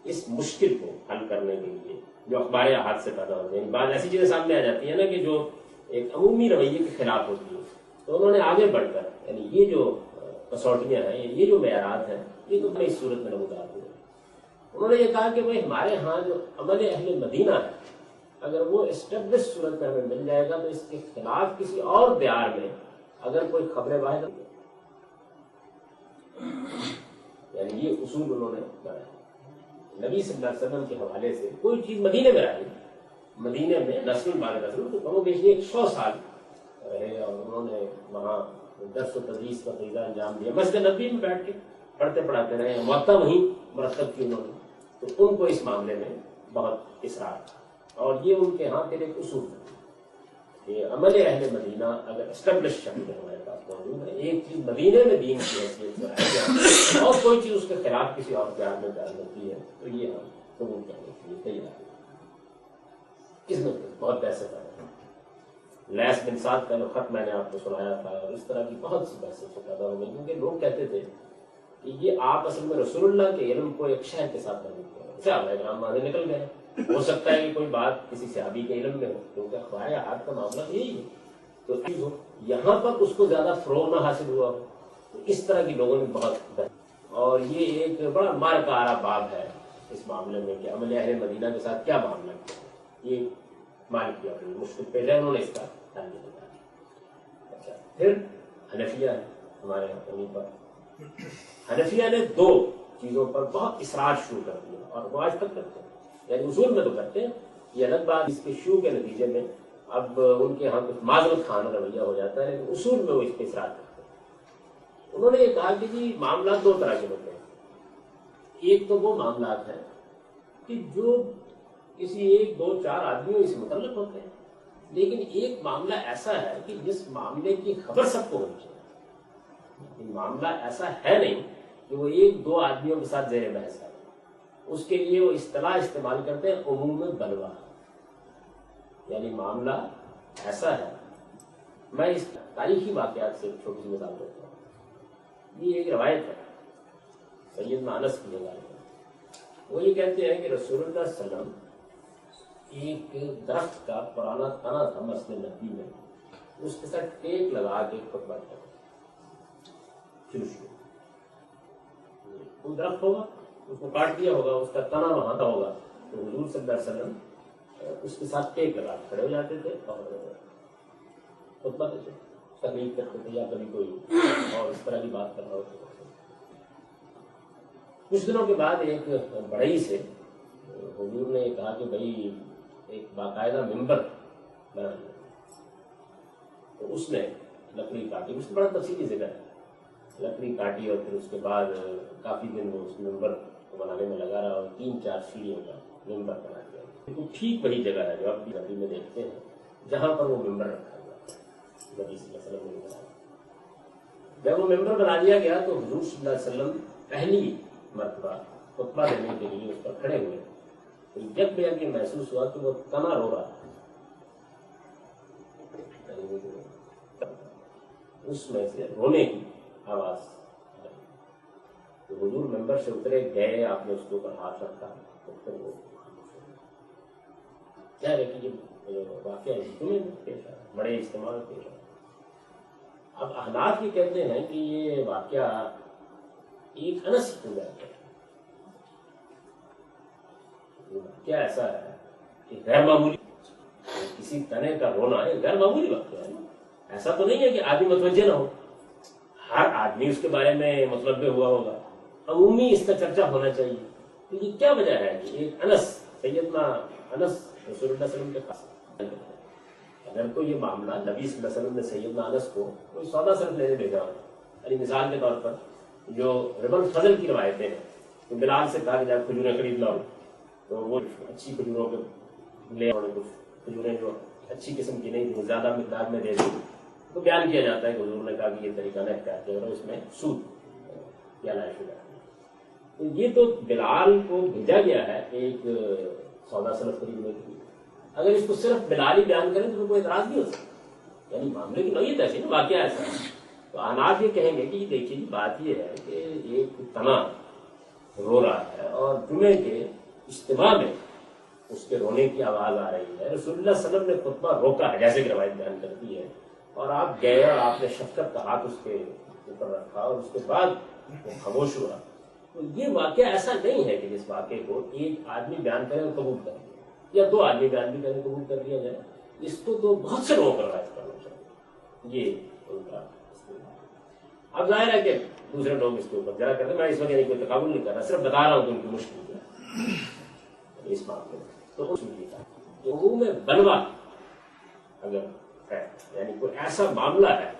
اس مشکل کو حل کرنے کے لیے جو اخبار احاد سے پیدا ہوتے ہیں، بعض ایسی چیزیں سامنے آ جاتی ہیں نا کہ جو ایک عمومی رویے کے خلاف ہوتی ہیں، تو انہوں نے آگے بڑھ کر یعنی یہ جو کسوٹیاں ہیں، یہ جو معیارات ہیں، یہ تو اس صورت میں نمودار ہوئے. انہوں نے یہ کہا کہ بھائی ہمارے ہاں جو عمل اہل مدینہ ہے، اگر وہ اسٹیبلش صورت میں ہمیں مل جائے گا تو اس کے خلاف کسی اور دیار میں اگر کوئی خبر واحد، یعنی یہ اصول انہوں نے بنایا. نبی صلی اللہ علیہ وسلم کے حوالے سے کوئی چیز مدینے میں رہی، مدینے میں نسل بعد نسل تو کم و بیش 100 سال رہے، اور انہوں نے وہاں درس و تدریس کا فریضہ انجام دیا. مسجد نبوی میں بیٹھ کے پڑھتے پڑھاتے رہے، موطا وہیں مرتب کی انہوں نے. تو ان کو اس معاملے میں بہت اصرار تھا، اور یہ ان کے ہاں پھر ایک اصول تھا کہ عمل اہل مدینہ اگر اسٹیبلش شکل میں ہمارے پاس موجود ہے، ایک چیز مدینے میں دین کی حیثیت سے آئی ہے اور کوئی چیز اس کے خلاف کسی اور پیار میں بیان ہوتی ہے، تو یہ ہم قبول کرنے کے لیے تیار ہیں. اس میں بہت بحثیں آئی. لیس بن سعد کا جو خط میں نے آپ کو سنایا تھا، اور اس طرح کی بہت سی بحثیں پیدا ہو گئی، کیونکہ لوگ کہتے تھے کہ یہ آپ اصل میں رسول اللہ کے علم کو ایک شہر کے ساتھ محدود کر رہے ہیں. صحابہ کرام وہاں سے نکل گئے، ہو سکتا ہے کہ کوئی بات کسی صحابی کے علم میں ہو، کیونکہ اخبار احاد کا معاملہ یہی ہے. تو یہاں پر اس کو زیادہ فروغ نہ حاصل ہوا ہو، تو اس طرح کی لوگوں نے بہت، اور یہ ایک بڑا مارکارہ باب ہے اس معاملے میں کہ عمل اہل مدینہ کے ساتھ کیا معاملہ ہے. یہ مالک کیا مشکل پیش ہے، انہوں نے اس کا حل نہیں نکالا. اچھا، پھر حنفیہ ہے ہمارے یہاں کہیں پر. حنفیہ نے 2 چیزوں پر بہت اصرار شروع کر دیا، اور وہ آج تک کرتے ہیں. یعنی اصول میں تو کرتے ہیں، یہ الگ بات اس کے شروع کے نتیجے میں اب ان کے ہاں کچھ معذرت خانہ رویہ ہو جاتا ہے، لیکن اصول میں وہ اس پہ اصرار کرتے ہیں. انہوں نے یہ کہا کہ جی معاملات 2 طرح کے ہوتے ہیں. ایک تو وہ معاملات ہیں کہ جو کسی 1 2 4 آدمیوں سے متعلق ہوتے ہیں، لیکن ایک معاملہ ایسا ہے کہ جس معاملے کی خبر سب کو ہونی چاہیے. معاملہ ایسا ہے نہیں کہ وہ 1 2 آدمیوں کے ساتھ زیر بحث ہے. اس کے لیے وہ اصطلاح استعمال کرتے ہیں عموم بلوا. یعنی معاملہ ایسا ہے، میں اس تاریخی واقعات سے ایک چھوٹی سی مثال دیتا ہوں. یہ ایک روایت ہے سیدنا انس کی روایت ہے. وہ یہ کہتے ہیں کہ رسول اللہ صلی اللہ علیہ وسلم ایک درخت کا پرانا تنا تھا مسجد نبوی میں، اس کے ساتھ ٹیک لگا کے خطبہ شروع. کوئی درخت ہوگا، اس کو کاٹ دیا ہوگا، اس کا تنا وہاں کا ہوگا، تو حضور صلی اللہ علیہ وسلم اس کے ساتھ ٹیک لگا کھڑے ہو جاتے تھے اور خطبہ دیتے، تقریر کرتے تھے، یا کبھی کوئی اور اس طرح کی بات کرنا ہوتی. کچھ دنوں کے بعد ایک بڑھئی سے حضور نے کہا کہ بھائی ایک باقاعدہ ممبر بنا دیا. تو اس نے لکڑی کاٹی، اس میں بڑا تفصیلی ذکر ہے. لکڑی کاٹی اور پھر اس کے بعد کافی دن وہ اس ممبر کو بنانے میں لگا رہا، اور 3 4 سیڑھیوں کا ممبر بنا دیا. ٹھیک وہی جگہ ہے جو آپ نبی میں دیکھتے ہیں جہاں پر وہ ممبر رکھا ہوا ہے، نبی صلی اللہ علیہ وسلم نے بنایا. جب وہ ممبر بنا دیا گیا تو حضور صلی اللہ علیہ وسلم پہلی مرتبہ خطبہ دینے کے لیے اس پر کھڑے ہوئے. تو جب بھی یہ محسوس ہوا کہ وہ تنا رو رہا ہے، اس میں سے رونے کی آواز. تو حضور ممبر سے اترے گئے، آپ نے اس کے اوپر ہاتھ رکھا، تو پھر وہ کیا ہے کہ یہ واقعہ تمہیں پیش آیا، بڑے اجتماع میں پیش آیا. اب احناف یہ کہتے ہیں کہ یہ واقعہ ایک انس کی ہے. کیا ایسا ہے کہ غیر معمولی کسی تنے کا رونا ہے، غیر معمولی واقعہ ہے. ایسا تو نہیں ہے کہ آدمی متوجہ نہ ہو، ہر آدمی اس کے بارے میں مطلب ہوا ہوگا، عمومی اس کا چرچا ہونا چاہیے. تو یہ کیا وجہ ہے کہ ایک انس، سیدنا انس رسول اللہ صلی اللہ علیہ وسلم کے پاس، اگر تو یہ معاملہ نبی صلی اللہ علیہ وسلم نے سیدنا انس کو کوئی سودا صرف لینے بھیجا ہو، یعنی مثال کے طور پر جو ربن فضل کی روایتیں ہیں، تو بلال سے کہا کہ جب کھجوریں خرید لاؤ، تو وہ اچھی کھجوروں کے لے آؤ، کچھ کھجوریں جو اچھی قسم کی نہیں تھی زیادہ مقدار میں دے دی، تو بیان کیا جاتا ہے کہ حضور نے کہا کہ یہ طریقہ نہ اختیار کیا کرو، اس میں سود یا لائف ہے. تو یہ تو بلال کو بھیجا گیا ہے ایک سودا سلف خریدنے کے لیے. اگر اس کو صرف بلال ہی بیان کریں تو کوئی اعتراض نہیں ہو سکتا، یعنی معاملے کی نوعیت ایسی نا، واقعہ ایسا ہے. تو احناف یہ کہیں گے کہ یہ دیکھیے بات یہ ہے کہ ایک تنا رو رہا ہے اور جمعے کے اجتماع میں اس کے رونے کی آواز آ رہی ہے، رسول اللہ صلی اللہ علیہ وسلم نے خطبہ روکا ہے جیسے کہ روایت بیان کرتی ہے، اور آپ گئے اور آپ نے شفقت کا ہاتھ اس کے اوپر رکھا اور اس کے بعد وہ خاموش ہوا. تو یہ واقعہ ایسا نہیں ہے کہ جس واقعے کو ایک آدمی بیان کرے اور قبول کر لے، یا دو آدمی بیان بھی کریں قبول کر لیا جائے. اس کو تو بہت سے لوگوں کو روایت کرنا چاہیے. یہ ان کا اب ظاہر ہے کہ دوسرے لوگ اس کے اوپر ذرا کرتے ہیں، میں اس وقت کوئی تقابل نہیں کر رہا، صرف بتا رہا ہوں کہ ان کی مشکل ہے اس معاملے میں. تو اس عموم بلوا اگر ہے، یعنی کوئی ایسا معاملہ ہے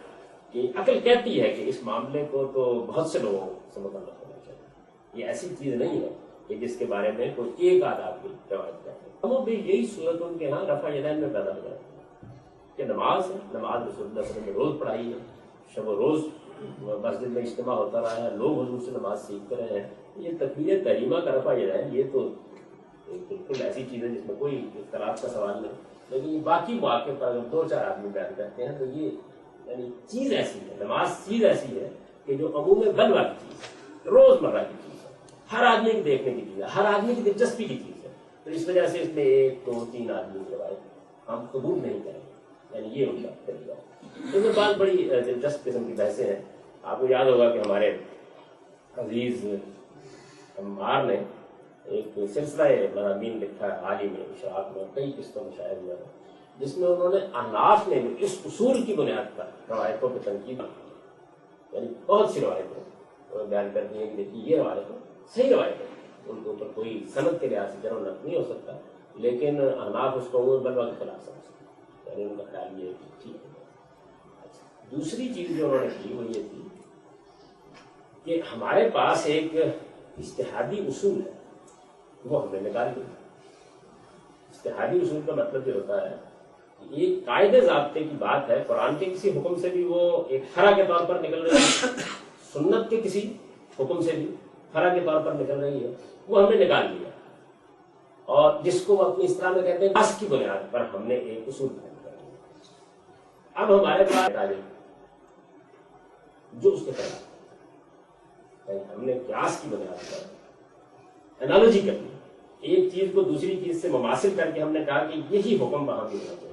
کہ عقل کہتی ہے کہ اس معاملے کو تو بہت سے لوگوں سے متعلق ہونا چاہیے، یہ ایسی چیز نہیں ہے کہ جس کے بارے میں کوئی ایک آدھ آدمی روایت کرتے ہیں. ہم بھی یہی صورت ان کے یہاں رفع یدین میں پیدا ہو جاتی ہے کہ نماز ہے، نماز رسول اللہ صلی اللہ علیہ وسلم نے روز پڑھائی ہے، شب و روز مسجد میں اجتماع ہوتا رہا ہے، لوگ حضور سے نماز سیکھتے رہے ہیں. یہ تکبیر تحریمہ کا رفع یدین یہ تو بالکل ایسی چیز ہے جس میں کوئی اختلاف کا سوال نہیں. لیکن باقی مواقع پر اگر دو چار آدمی بیان کرتے ہیں تو یہ یعنی چیز ایسی ہے، نماز چیز ایسی ہے کہ جو عموم بلوا کی چیز ہے، روز مرہ کی چیز ہے، ہر آدمی کی دیکھنے کی چیز ہے، ہر آدمی کی دلچسپی کی چیز ہے. تو اس وجہ سے اس میں ایک دو تین آدمی کی روایت ہم قبول نہیں کریں، یعنی یہ ان کا طریقہ ہے. اس میں بات بڑی دلچسپ قسم کی بحثیں ہیں. آپ کو یاد ہوگا کہ ہمارے عزیز عمار نے ایک سلسلہ مضامین لکھا ہے حال ہی میں اشاعت میں، کئی قسطوں میں شائع ہوا ہے، جس میں انہوں نے احناف نے اس اصول کی بنیاد پر روایتوں کی تنقید کی، یعنی بہت سی روایتیں بیان کر دی ہیں کہ دیکھیے یہ روایتیں صحیح روایتیں، ان کے اوپر کوئی سند کے لحاظ سے جرم نقد نہیں ہو سکتا، لیکن احناف اس کو بلوا کے خلاف سمجھ سکتے، یعنی ان کا خیال یہ ہے کہ ٹھیک ہے. دوسری چیز جو انہوں نے کی وہ یہ تھی کہ ہمارے پاس ایک اجتہادی اصول ہے، وہ ہم نے نکال دیا. اجتہادی اصول کا مطلب یہ ہوتا ہے کہ ایک قاعدے ضابطے کی بات ہے، قرآن کے کسی حکم سے بھی وہ ایک فرع کے طور پر نکل رہی ہے، سنت کے کسی حکم سے بھی فرع کے طور پر نکل رہی ہے، وہ ہم نے نکال لیا، اور جس کو وہ اپنی اصطلاح میں کہتے ہیں قیاس کی بنیاد پر ہم نے ایک اصول بیان کر لیا. اب ہمارے پاس جو اس کے خلاف ہم نے قیاس کی بنیاد پر انالوجی کرنی، ایک چیز کو دوسری چیز سے مماثل کر کے ہم نے کہا کہ یہی حکم وہاں بھی ہونا چاہیے.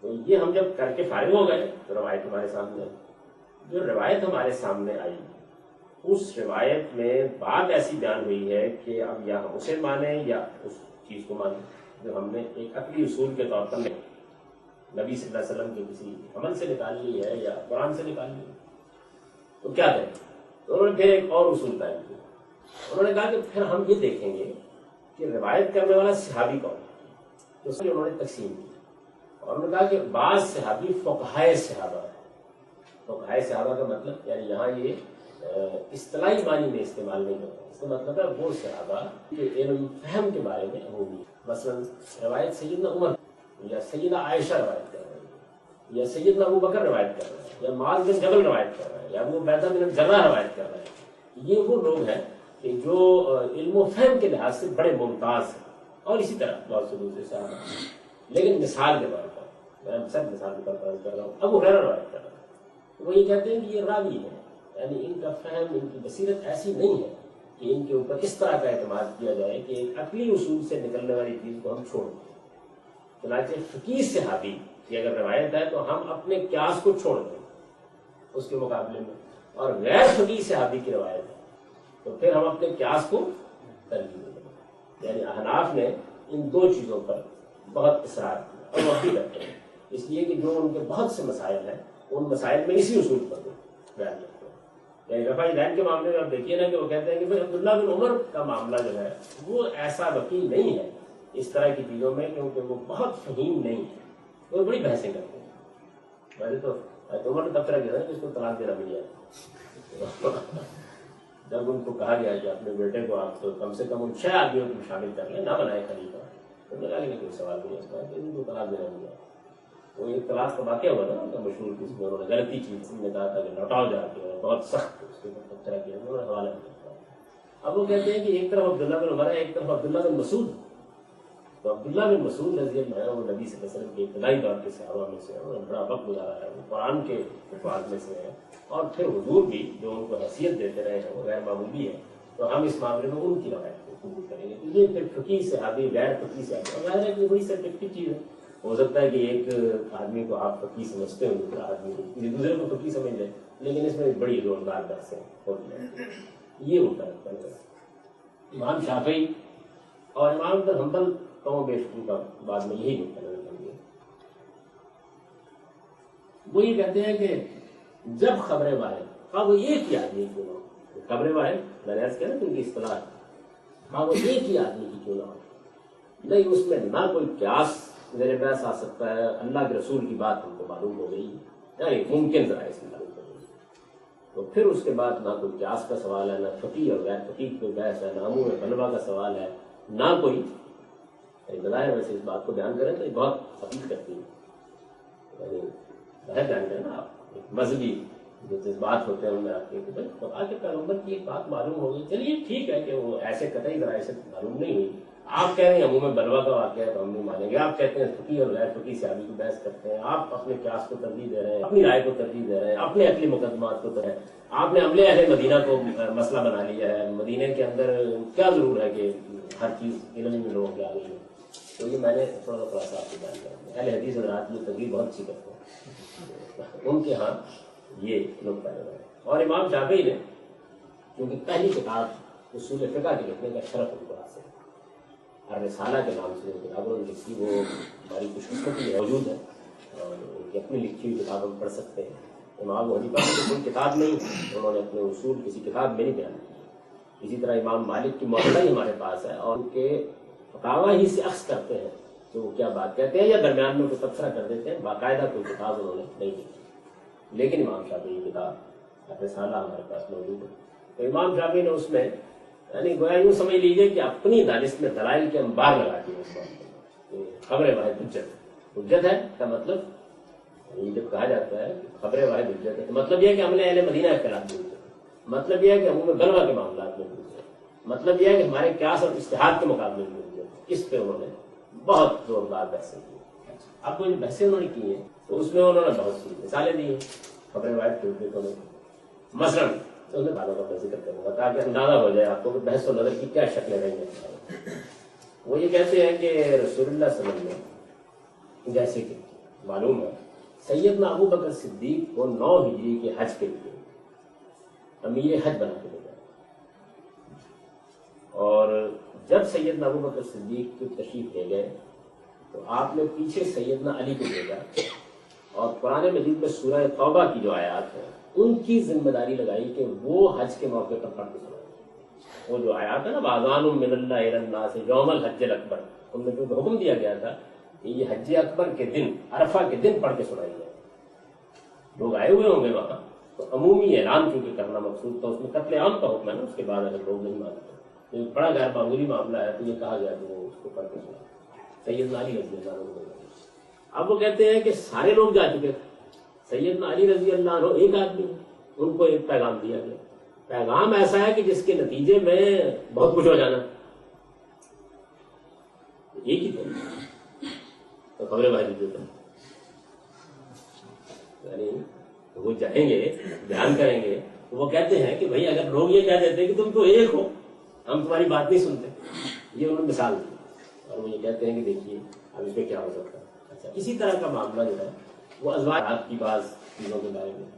تو یہ ہم جب کر کے فارغ ہو گئے تو روایت ہمارے سامنے آئی. جو روایت ہمارے سامنے آئی اس روایت میں بات ایسی بیان ہوئی ہے کہ اب یا ہم اسے مانیں یا اس چیز کو مانیں جو ہم نے ایک عقلی اصول کے طور پر نبی صلی اللہ علیہ وسلم کے کسی عمل سے نکال لی ہے یا قرآن سے نکال لی ہے. تو کیا کریں؟ تو انہوں نے پھر ایک اور اصول قائم کیا. انہوں نے کہا کہ پھر ہم یہ دیکھیں گے کہ روایت کرنے والا صحابی کون ہے. تو اس لیے انہوں نے تقسیم کی اور انہوں نے کہا کہ بعض صحابی فقہائے صحابہ ہے. فقہائے صحابہ کا مطلب یعنی یہاں یہ اصطلاحی معنی میں استعمال نہیں ہوتا، اس کا مطلب ہے وہ صحابہ کہ علم فہم کے بارے میں عمومی، مثلا روایت سیدنا عمر یا سیدہ عائشہ روایت کر رہے ہیں، یا سیدنا ابو بکر روایت کر رہے ہیں، یا معاذ بن جبل روایت کر رہے ہیں، یا ابو عبیدہ بن الجراح روایت کر رہے ہیں. یہ وہ لوگ ہیں کہ جو علم و فہم کے لحاظ سے بڑے ممتاز ہیں، اور اسی طرح بہت سے دوسرے صحابہ. لیکن مثال کے طور پر میں سب مثال کے طور پر کر رہا ہوں، ابو ہریرہ روایت کر رہا ہوں، وہ یہ کہتے ہیں کہ یہ راوی ہے، یعنی ان کا فہم، ان کی بصیرت ایسی نہیں ہے کہ ان کے اوپر اس طرح کا اعتماد کیا جائے کہ ایک عقلی اصول سے نکلنے والی چیز کو ہم چھوڑ دیں. چنانچہ فقیہ صحابی کی اگر روایت ہے تو ہم اپنے قیاس کو چھوڑ دیں اس کے مقابلے میں، اور غیر فقیہ صحابی کی روایت ہے تو پھر ہم اپنے قیاس کو ترجیح دیں. یعنی احناف نے ان دو چیزوں پر بہت اصرار کیا اور وہ بھی کرتے ہیں. اس لیے کہ جو ان کے بہت سے مسائل ہیں ان مسائل میں اسی اصول پر بیان کرتے ہیں. یعنی رفع دین کے معاملے میں آپ دیکھیے نا کہ وہ کہتے ہیں کہ بھائی عبداللہ بن عمر کا معاملہ جو ہے وہ ایسا وکیل نہیں ہے اس طرح کی چیزوں میں، کیونکہ وہ بہت فہیم نہیں ہے، وہ بڑی بحثیں کرتے ہیں. پہلے تو عمر نے تبصرہ کیا کہ اس کو طلاق دینا بھی نہیں آتا. جب ان کو کہا گیا کہ اپنے بیٹے کو آپ تو کم سے کم ان 6 آدمیوں کو شامل کر لیں، نہ بنائے خلیفہ، تو نے کہا کہ کوئی سوال نہیں ہے اس کا کہ ان کو طلاق دینا نہیں آتا. وہ ایک طلاق کا واقعہ ہوا نا ان کا مشہور، جس میں انہوں نے غلطی کی، اس نے کہا تھا کہ لوٹاؤ جا کے، بہت سخت اس کے اوپر تبصرہ کیا، انہوں نے حوالہ کیا. اب وہ کہتے ہیں کہ ایک طرف عبداللہ بن عمر ہے، ایک طرف عبداللہ بن مسعود. تو عبداللہ بن مسعود رضی اللہ عنہ وہ نبی صلی اللہ علیہ وسلم کے ابتدائی دور کے صحابہ میں سے ہیں، انہوں نے بڑا وقت گزارا ہے، وہ قرآن کے حفاظ میں سے ہیں، اور پھر حضور بھی جو ان کو حیثیت دیتے رہے ہیں وہ غیر معمولی ہے. تو ہم اس معاملے میں ان کی روایت کو قبول کریں گے. تو یہ پھر فقیہ صحابی غیر فقیہ صحابی، اور ظاہر ہے کہ بڑی سبجیکٹو چیز ہے. ہو سکتا ہے کہ ایک آدمی کو آپ فقیہ سمجھتے ہو، دوسرا آدمی دوسرے کو فقیہ سمجھ لے، لیکن اس میں بڑی زوردار بحثیں ہوتی ہیں. یہ ہوتا ہے امام شافعی اور امام بن حنبل کم و بیش کا بعد میں یہی نقطہ نظر بن گیا. وہ یہ کہتے ہیں کہ جب خبر واحد، ہاں وہ ایک ہی آدمی کیوں نہ ہو، خبر واحد میں نے عرض کیا نا کہ ان کی اصطلاح ہے، ہاں وہ ایک ہی آدمی کی کیوں نہ ہو، نہیں اس میں نہ کوئی قیاس میرے بحث آ سکتا ہے. اللہ کے رسول کی بات ہم کو معلوم ہو گئی، یعنی ممکن ذرائع سے معلوم ہو گئی، تو پھر اس کے بعد نہ کوئی قیاس کا سوال ہے، نہ فقیہ اور غیر فقیہ کوئی بحث ہے، نہ عموم طلبہ کا سوال ہے، نہ کوئی بظاہر ویسے اس بات کو بیان کریں تو یہ بہت اپیل کرتی ہے. یعنی ظاہر بیان کریں نا آپ، ایک مذہبی جو جذبات ہوتے ہیں ان میں آتے ہیں کہ بھائی خدا کے پیغمبر کی ایک بات معلوم ہو گئی، چلیے ٹھیک ہے کہ وہ ایسے قطعی ذرائع سے معلوم نہیں ہوئی. آپ کہہ رہے ہیں عموم بلوا کا واقعہ ہے تو ہم نہیں مانیں گے، آپ کہتے ہیں فقیہ اور غیر فقیہ صحابی کو بحث کرتے ہیں، آپ اپنے قیاس کو ترجیح دے رہے ہیں، اپنی رائے کو ترجیح دے رہے ہیں، اپنے عقلی مقدمات کو ترجیح، آپ نے عملے اہل مدینہ کو مسئلہ بنا لیا ہے. مدینہ کے اندر کیا ضرور ہے کہ ہر چیز علم میں لوگوں کے آ گئی ہے. تو یہ میں نے تھوڑا سا آپ کو بیان کیا. اہل حدیث حضرات یہ تقریر بہت اچھی کرتے ہیں، ان کے ہاں یہ نقطہ ہے. اور امام شافعی نے کیونکہ پہلی کتاب اصول فقہ کے لکھنے کا شرف ان کو حاصل ہے، الرسالہ کے نام سے جو کتاب انہوں نے لکھی وہ ہماری خوش قسمتی ہے، موجود ہے، اور ان کی اپنی لکھی ہوئی کتاب ہم پڑھ سکتے ہیں. امام ابو حنیفہ کی کوئی کتاب نہیں، انہوں نے اپنے اصول کسی کتاب میں نہیں بیان کی. اسی طرح امام مالک کی موطا ہی ہمارے پاس ہے، اور ان کے فتاویٰ ہی سے اخذ کرتے ہیں کہ وہ کیا بات کہتے ہیں، یا درمیان میں کوئی تبصرہ کر دیتے ہیں. باقاعدہ کوئی کتاب انہوں نے نہیں لکھی، لیکن امام شافعی کی کتاب الرسالہ ہمارے پاس موجود ہے. تو امام شافعی نے اس میں یعنی گویا یوں سمجھ لیجیے کہ اپنی دانش میں دلائل کے انبار لگا دیے اس وقت. خبر واحد حجت ہے کا مطلب یہ جب کہا جاتا ہے کہ خبر واحد حجت ہے تو مطلب یہ ہے کہ ہم نے اہل مدینہ کے خلاف نہیں، مطلب یہ ہے کہ عموم بلوا کے معاملات میں نہیں، مطلب یہ ہے کہ ہمارے قیاس اور اجتہاد کے مقابلے میں نہیں. اس پہ انہوں نے بہت زوردار بحثیں کی. اب وہ جو بحثیں انہوں نے کی ہیں تو اس میں انہوں نے بہت سی مثالیں دی ہیں خبر واحد کے حجتوں میں. مثلاً تو میں باتوں کا ذکر کروں گا تاکہ اندازہ ہو جائے آپ کو کہ بحث و نظر کی کیا شکلیں رہی ہیں. وہ یہ کہتے ہیں کہ رسول اللہ صلی اللہ علیہ وسلم جیسے کہ معلوم ہے سیدنا ابو بکر صدیق کو 9 ہجری کے حج کے لیے امیر حج بنا کے بھیجا، اور جب سیدنا ابو بکر صدیق کی تشریف لے گئے تو آپ نے پیچھے سیدنا علی کو بھیجا، اور قرآن مجید میں سورہ توبہ کی جو آیات ہیں ان کی ذمہ داری لگائی کہ وہ حج کے موقع پر پڑھ کے سنائیں. وہ جو آیات ہے نا وَأَذَانٌ مِّنَ اللَّهِ إِلَى النَّاسِ يَوْمَ الْحَجِّ الْأَكْبَرِ، ان میں جو حکم دیا گیا تھا کہ یہ حج اکبر کے دن، عرفہ کے دن پڑھ کے سنائی جائے. لوگ آئے ہوئے ہوں گے وہاں تو عمومی اعلان چونکہ کرنا مقصود تھا، اس میں قتل عام کا حکم ہے نا. اس کے بعد اگر لوگ نہیں مانتے تو یہ بڑا غیر معمولی معاملہ ہے، تو یہ کہا گیا کہ وہ اس کو پڑھ کے سنائے. سیدنا علی رضی اللہ عنہ. اب وہ کہتے ہیں کہ سارے لوگ جا چکے تھے، سیدنا علی رضی اللہ عنہ ایک آدمی، ان کو ایک پیغام دیا گیا. پیغام ایسا ہے کہ جس کے نتیجے میں بہت کچھ ہو جانا، ایک ہی تو خبریں باہر دیتے ہیں. یعنی وہ جائیں گے بیان کریں گے تو وہ کہتے ہیں کہ بھائی اگر لوگ یہ کہہ دیتے ہیں کہ تم تو ایک ہو، ہم تمہاری بات نہیں سنتے. یہ انہوں نے مثال دی، اور وہ یہ کہتے ہیں کہ دیکھیے اب اس پہ کیا ہو سکتا ہے. اچھا اسی طرح کا معاملہ جو ہے وہ ازواج کی بعض چیزوں کے بارے میں،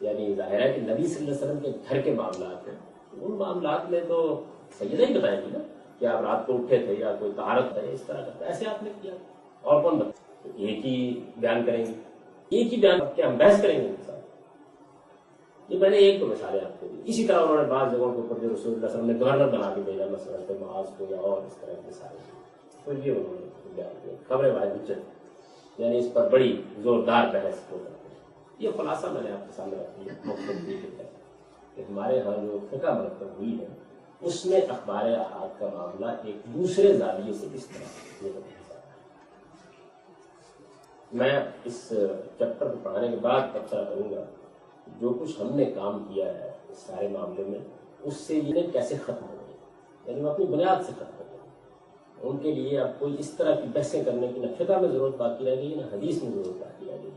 یعنی ظاہر ہے کہ نبی صلی اللہ علیہ وسلم کے گھر کے معاملات ہیں، ان معاملات میں تو سیدہ ہی بتائیں گی نا کہ آپ رات کو اٹھے تھے یا کوئی طہارت ہے اس طرح کا، ایسے آپ نے کیا اور کون بتا. تو ایک ہی بیان کریں گے، ایک ہی بیان کیا ہم بحث کریں گے ان کے ساتھ؟ یہ میں نے ایک تو مثالیں آپ کو دی. اسی طرح انہوں نے بعض جگہوں کے اوپر جو رسول اللہ صلی اللہ علیہ وسلم نے گورنر بنا کے بھیجا مثلا معاذ کو یا اور اس طرح کے سارے، تو یہ انہوں نے بیان کیا. خبر واحد حجت، یعنی اس پر بڑی زوردار بحث ہو جاتی ہے. یہ خلاصہ میں نے آپ کے سامنے رکھ دیا مختلف طریقے کہ ہمارے ہاں جو فقہ مرتب ہوئی ہے اس میں اخبار احاد کا معاملہ ایک دوسرے زاویے سے اس طرح یہ بتایا جاتا ہے. میں اس چیپٹر کو پڑھانے کے بعد تبصرہ کروں گا جو کچھ ہم نے کام کیا ہے اس سارے معاملے میں اس سے یہ کیسے ختم ہو گئی، یعنی وہ اپنی بنیاد سے ختم ہو گئی. ان کے لیے اب کوئی اس طرح کی بحثیں کرنے کی نہ فقہ میں ضرورت باقی رہ گئی، نہ حدیث میں ضرورت باقی رہ گئی،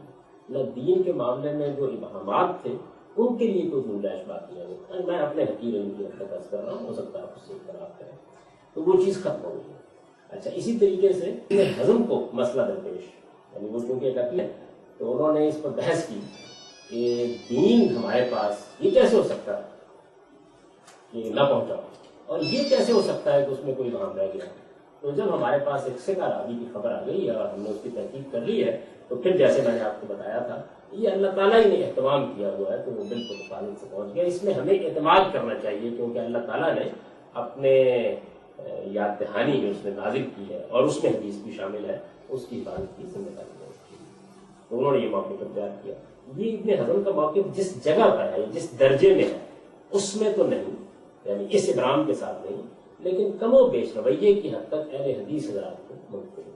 نہ دین کے معاملے میں جو ابہامات تھے ان کے لیے کوئی گنجائش باقی رہ گئی. میں اپنے حقیر علم کی حد تک کر رہا ہوں، ہو سکتا ہے آپ اس سے اختلاف کریں، تو وہ چیز ختم ہو گئی. اچھا، اسی طریقے سے ہضم کو مسئلہ درپیش، یعنی وہ چونکہ ایک عقل ہے تو انہوں نے اس پر بحث کی کہ دین ہمارے پاس یہ کیسے ہو سکتا ہے کہ نہ پہنچا، اور یہ کیسے ہو سکتا ہے کہ اس میں کوئی وہاں رہ گیا. تو جب ہمارے پاس ایک ثقہ راوی کی خبر آ گئی ہے اور ہم نے اس کی تحقیق کر لی ہے تو پھر جیسے میں نے آپ کو بتایا تھا یہ اللہ تعالیٰ ہی نے اہتمام کیا ہوا ہے تو وہ بالکل مفادات سے پہنچ گیا. اس میں ہمیں اعتماد کرنا چاہیے کیونکہ اللہ تعالیٰ نے اپنے یاد دہانی جو اس نے نازل کی ہے اور اس میں حدیث بھی شامل ہے اس کی حفاظت کی ذمہ داری ہے. تو انہوں نے یہ موقف اختیار کیا. یہ ابن حزم کا موقف جس جگہ پر ہے جس درجے میں ہے اس میں تو نہیں، یعنی اس ابرام کے ساتھ نہیں، لیکن کم و بیش رویے کی حد تک اہل حدیث حضرات کو منتقل ہے.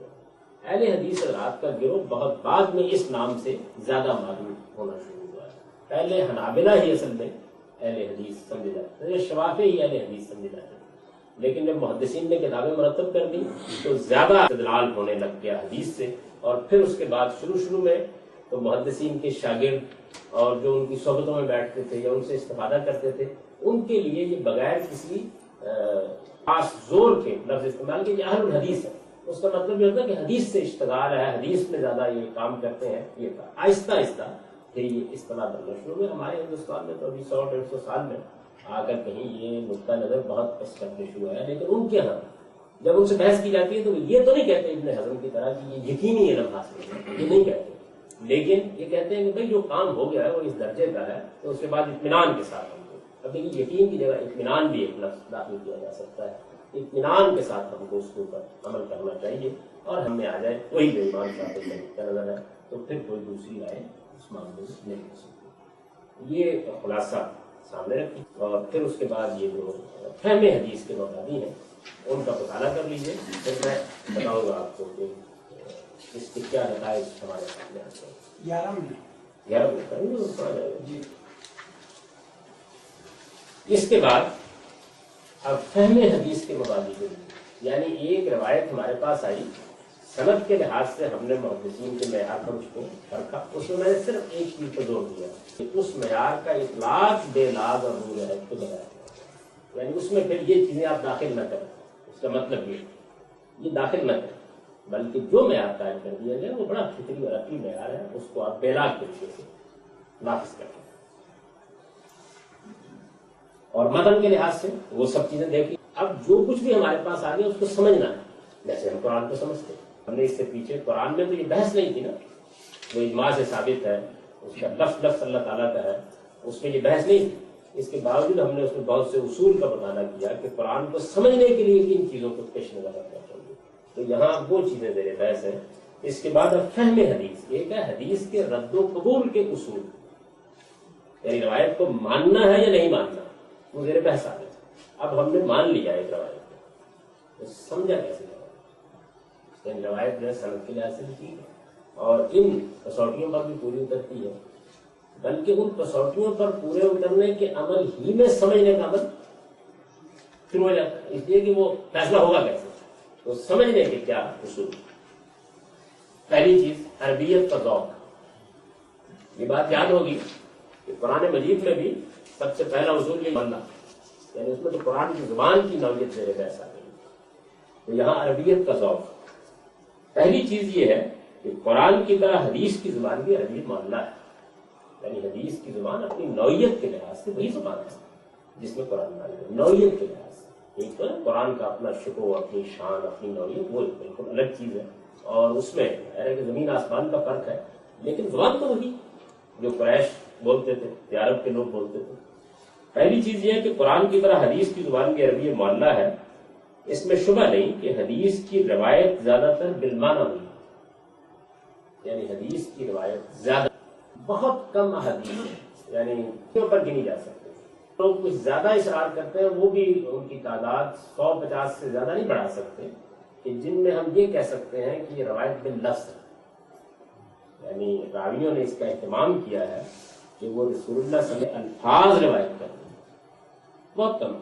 اہل حدیث حضرات کا گروہ بہت بعد میں اس نام سے زیادہ معلوم ہونا شروع ہوا ہے. پہلے حنابلہ ہی اصل میں اہل حدیث سمجھے جاتے تھے، شوافی ہی اہل حدیث سمجھے جاتے تھے، لیکن جب محدثین نے کتابیں مرتب کر دی تو زیادہ استدلال ہونے لگ گیا حدیث سے. اور پھر اس کے بعد شروع میں تو محدثین کے شاگرد اور جو ان کی صحبتوں میں بیٹھتے تھے یا ان سے استفادہ کرتے تھے ان کے لیے یہ بغیر کسی خاص زور کے لفظ استعمال کے اہل الحدیث ہے. اس کا مطلب یہ ہوتا ہے کہ حدیث سے اشتغال ہے، حدیث میں زیادہ یہ کام کرتے ہیں. یہ تھا آہستہ آہستہ پھر یہ اصطلاح بننا شروع ہوئی. ہمارے ہندوستان میں تو ابھی 100-150 سال میں آ کر کہیں یہ نقطہ نظر بہت اسٹیبلش ہوا ہے، لیکن ان کے ہاں جب ان سے بحث کی جاتی ہے تو یہ تو نہیں کہتے ابن حزم کی طرح کہ یہ یقینی علم حاصل ہے، یہ نہیں کہتے، لیکن یہ کہتے ہیں کہ بھائی جو کام ہو گیا ہے وہ اس درجے کا ہے تو اس کے بعد اطمینان کے ساتھ ہم کو، اب دیکھیے یقین کی جگہ اطمینان بھی ایک لفظ داخل کیا جا سکتا ہے، اطمینان کے ساتھ ہم کو اس کے اوپر عمل کرنا چاہیے اور ہم میں آ جائے کوئی بے ایمان صاحب کا نظر ہے تو پھر کوئی دوسری رائے اس معاملے میں نہیں ہو سکتی. یہ خلاصہ سامنے رکھی اور پھر اس کے بعد یہ جو فہم حدیث کے مبادی ہیں ان کا مطالعہ کر لیجیے. پھر میں بتاؤں گا آپ کو کہ اس کے کیا نتائج ہمارے سامنے آتے ہیں. 11 منٹ اس کے بعد اب فہم حدیث کے مبادی کے لیے، یعنی ایک روایت ہمارے پاس آئی، سند کے لحاظ سے ہم نے محدثین کے معیار پر اس کو پرکھا، اس میں نے صرف ایک چیز پر زور دیا کہ اس معیار کا اطلاق بے لاگ اور روح ہے کو بتایا، یعنی اس میں پھر یہ چیزیں آپ داخل نہ کریں. اس کا مطلب یہ داخل نہ کریں بلکہ جو معیار قائم کر دیا جائے وہ بڑا فطری اور عقلی معیار ہے، اس کو آپ بے لاگ طریقے سے نافذ کریں. اور متن کے لحاظ سے وہ سب چیزیں دیکھ لی. اب جو کچھ بھی ہمارے پاس آ گیا اس کو سمجھنا ہے، جیسے ہم قرآن کو سمجھتے ہیں. ہم نے اس سے پیچھے قرآن میں تو یہ بحث نہیں تھی نا، وہ اجماع سے ثابت ہے، اس کا لفظ اللہ تعالیٰ کا ہے، اس میں یہ بحث نہیں تھی. اس کے باوجود ہم نے اس میں بہت سے اصول کا مطالعہ کیا کہ قرآن کو سمجھنے کے لیے کن چیزوں کو پیش نظر رکھنا چاہیے. تو یہاں وہ چیزیں زیر بحث ہیں. اس کے بعد اب فہم حدیث، ایک ہے حدیث کے رد و قبول کے اصول، یعنی روایت کو ماننا ہے یا نہیں ماننا، وہ زیر بحث آ گیا. اب ہم نے مان لیا ایک روایت کو، تو سمجھا کیسے جائے. یعنی روایت جو ہے سند کے لحاظ سے بھی ٹھیک ہے اور ان کسوٹیوں پر بھی پوری اترتی ہے، بلکہ ان کسوٹیوں پر پورے اترنے کے عمل ہی میں سمجھنے کا عمل شروع ہو جاتا ہے. اس لیے کہ وہ فیصلہ ہوگا کیسے، تو سمجھنے کے کیا اصول. پہلی چیز عربیت کا ذوق. یہ بات یاد ہوگی کہ قرآن مجید میں بھی سب سے پہلا اصول یہ بننا، یعنی اس میں تو قرآن کی زبان کی نوعیت سے بحث آ گئی. تو یہاں عربیت کا ذوق، پہلی چیز یہ ہے کہ قرآن کی طرح حدیث کی زبان بھی عربیت معاملہ ہے، یعنی حدیث کی زبان اپنی نوعیت کے لحاظ سے وہی زبان ہے جس میں قرآن معاملہ ہے، نوعیت کے لحاظ سے. ایک تو قرآن کا اپنا شکو، اپنی شان، اپنی نوعیت، وہ بالکل الگ چیز ہے، اور اس میں کہ زمین آسمان کا فرق ہے، لیکن زبان تو وہی جو قریش بولتے تھے، عرب کے لوگ بولتے تھے۔ پہلی چیز یہ ہے کہ قرآن کی طرح حدیث کی زبان بھی عربی معلیٰ ہے، اس میں شبہ نہیں کہ حدیث کی روایت زیادہ تر بالمعنی ہوئی، یعنی حدیث کی روایت زیادہ، بہت کم حدیث ہے، یعنی پر گنی جا سکتے۔ لوگ کچھ زیادہ اصرار کرتے ہیں، وہ بھی ان کی تعداد 150 سے زیادہ نہیں بڑھا سکتے، کہ جن میں ہم یہ کہہ سکتے ہیں کہ یہ روایت باللفظ ہے، یعنی راویوں نے اس کا اہتمام کیا ہے کہ وہ رسول اللہ صلی اللہ علیہ وسلم الفاظ روایت کرتے ہیں، بہت کم۔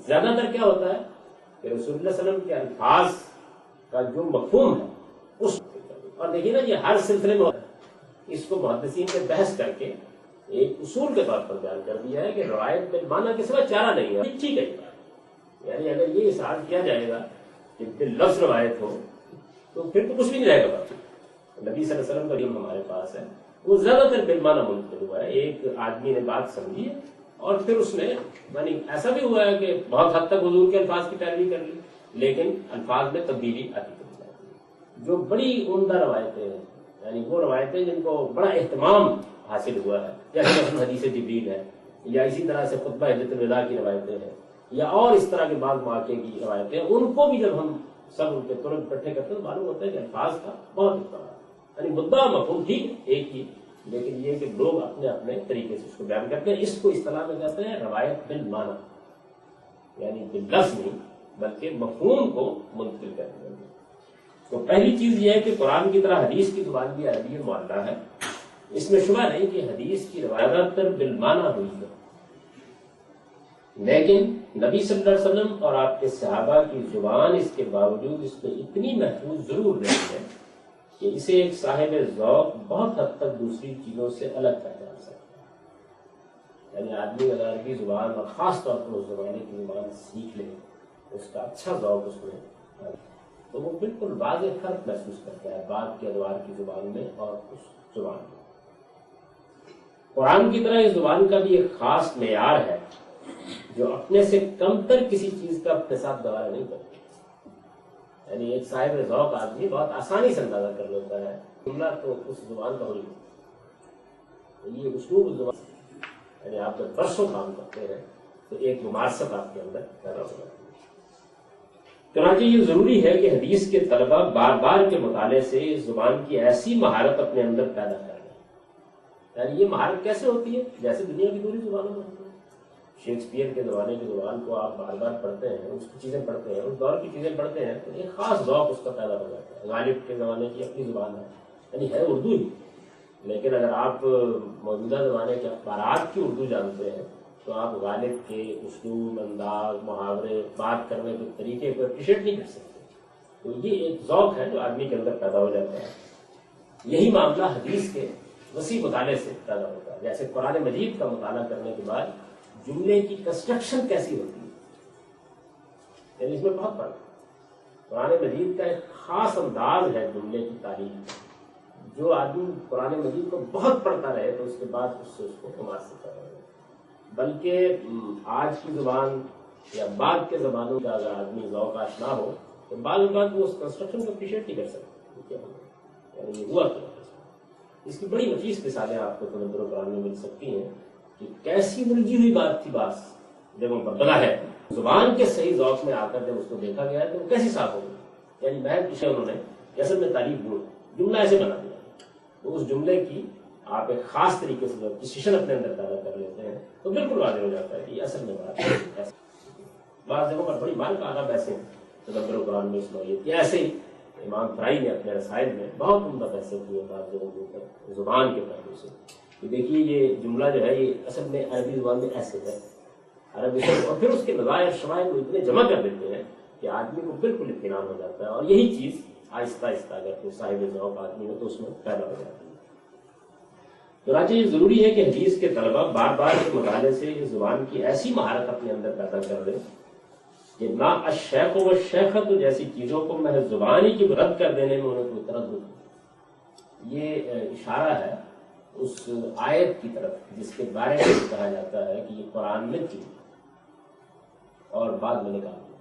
زیادہ تر کیا ہوتا ہے کہ رسول اللہ صلی اللہ علیہ وسلم کے الفاظ کا جو مفہوم ہے اس، اور دیکھیے نا یہ ہر سلسلے میں ہوتا ہے، اس کو محدثین نے بحث کر کے ایک اصول کے طور پر بیان کر دیا ہے کہ روایت بالمعنی کے سوا چارہ نہیں ہے، ٹھیک ہے، یعنی اگر یہ اصرار کیا جائے گا کہ باللفظ روایت ہو تو پھر تو کچھ بھی نہیں رہے گا باقی۔ نبی صلی اللہ علیہ وسلم کا علم ہمارے پاس ہے، وہ زیادہ تر بالمعنی منتقل ہوا ہے، ایک آدمی نے بات سمجھی ہے اور پھر اس نے، یعنی ایسا بھی ہوا ہے کہ بہت حد تک حضور کے الفاظ کی پیروی کر لی، لیکن الفاظ میں تبدیلی آتی چلی جاتی ہے۔ جو بڑی عمدہ روایتیں ہیں، یعنی وہ روایتیں جن کو بڑا اہتمام حاصل ہوا ہے، جیسے مثلا حدیث جبریل ہے، یا اسی طرح سے خطبہ حجۃ الوداع کی روایتیں ہیں، یا اور اس طرح کے بعض مواقع کی روایتیں ہیں، ان کو بھی جب ہم سب ان کے ترنت اکٹھے کرتے ہیں تو معلوم ہوتا ہے کہ الفاظ کا بہت اختلاف، یعنی مدعا مفہوم ٹھیک ہے ایک ہی، لیکن یہ کہ لوگ اپنے اپنے طریقے سے اس کو بیان کرتے ہیں۔ اس کو اصطلاح میں کہتے ہیں روایت بالمعنی، یعنی باللفظ نہیں بلکہ مفہوم کو منتقل کرتے ہیں۔ تو پہلی چیز یہ ہے کہ قرآن کی طرح حدیث کی زبان بھی عربی معلیٰ ہے، اس میں شبہ نہیں کہ حدیث کی روایت تر بالمعنی ہوئی ہے، لیکن نبی صلی اللہ علیہ وسلم اور آپ کے صحابہ کی زبان اس کے باوجود اس میں اتنی محفوظ ضرور رہی ہے کہ اسے ایک صاحب ذوق بہت حد تک دوسری چیزوں سے الگ کر جا سکتا ہے۔ یعنی آدمی اگر عربی زبان اور خاص طور پر اس زمانے کی زبان سیکھ لے، اس کا اچھا ذوق اس میں، تو وہ بالکل واضح فرق محسوس کرتا ہے بات کے ادوار کی زبان میں اور اس زبان میں۔ قرآن کی طرح اس زبان کا بھی ایک خاص معیار ہے جو اپنے سے کم تر کسی چیز کا اپنے ساتھ گوارا نہیں کرتی، یعنی ایک صاحب ذوق آدمی بہت آسانی سے اندازہ کر لیتا ہے جملہ تو اس زبان کا ہوئی، یہ اسلوب زبان، یعنی آپ جب برسوں کام کرتے ہیں تو ایک ممارست آپ کے اندر پیدا ہو جاتی ہے۔ چنانچہ یہ ضروری ہے کہ حدیث کے طلبہ بار بار کے مطالعے سے اس زبان کی ایسی مہارت اپنے اندر پیدا کر لیں۔ یعنی یہ مہارت کیسے ہوتی ہے؟ جیسے دنیا کی دوسری زبانوں میں ہوتی ہے۔ شیکسپیئر کے زمانے کی زبان کو آپ بار بار پڑھتے ہیں، اس کی چیزیں پڑھتے ہیں، اس دور کی چیزیں پڑھتے ہیں، تو ایک خاص ذوق اس کا پیدا ہو جاتا ہے۔ غالب کے زمانے کی اپنی زبان ہے، یعنی ہے اردو ہی، لیکن اگر آپ موجودہ زمانے کے اخبارات کی اردو جانتے ہیں تو آپ غالب کے اسلوب، انداز، محاورے، بات کرنے کے طریقے کو اپریشیٹ نہیں کر سکتے۔ تو یہ ایک ذوق ہے جو آدمی کے اندر پیدا ہو جاتا ہے۔ یہی معاملہ حدیث کے وسیع مطالعے سے پیدا ہوتا ہے۔ جیسے قرآن مجید کا مطالعہ کرنے کے بعد جملے کی کنسٹرکشن کیسی ہوتی ہے، یعنی اس میں بہت فرق ہے۔ قرآن مجید کا ایک خاص انداز ہے جملے کی تعریف، جو آدمی قرآن مجید کو بہت پڑھتا رہے تو اس کے بعد اس سے اس کو ممارست کرتا رہے، بلکہ آج کی زبان یا بعد کے زبانوں کا اگر آدمی ذوق آشنا ہو تو بعض اوقات وہ اس کنسٹرکشن کو اپریشیٹ نہیں کر سکتے، یعنی یہ ہوا کیا۔ اس کی بڑی نفیس مثالیں آپ کو تدبر قرآن میں مل سکتی ہیں کہ کیسی الجھی ہوئی بات تھی، باس جب وہ بدلا ہے زبان کے صحیح ذوق میں آ کر جب اس کو دیکھا گیا ہے تو وہ کیسی صاف ہو گئی، یعنی محض پیچھے انہوں نے اصل میں تعریف گڑ جملہ ایسے بنا دیا، تو اس جملے کی آپ ایک خاص طریقے سے جب پوزیشن اپنے اندر پیدا کر لیتے ہیں تو بالکل واضح ہو جاتا ہے کہ یہ اصل میں بات ہے۔ بعض جگہوں پر بڑی مال کا آغاز ایسے تدبر قرآن میں اس نوعیت کی، ایسے ہی امام فرائی نے اپنے رسائل میں بہت عمدہ بحثیں کی بعض جگہوں کے اوپر زبان کے پہلو سے، کہ دیکھیے یہ جملہ جو ہے یہ اصل میں عربی زبان میں ایسے ہے، عربی سے، اور پھر اس کے نظائر شواہد کو اتنے جمع کر دیتے ہیں کہ آدمی کو بالکل اطمینان ہو جاتا ہے، اور یہی چیز آہستہ آہستہ اگر کوئی صاحب ذوق آدمی ہو تو اس میں پیدا ہو جاتی ہے۔ چنانچہ یہ ضروری ہے کہ حدیث کے طلبہ بار بار کے مطالعے سے اس زبان کی ایسی مہارت اپنے اندر پیدا کر دیں کہ نہ الشیخ و الشیخۃ جیسی چیزوں کو محض زبانی کی رد کر دینے میں انہیں کوئی تردد ہو۔ یہ اشارہ ہے اس آیت کی طرف جس کے بارے میں کہا جاتا ہے کہ یہ قرآن میں تھی اور بعد میں نکال دیا۔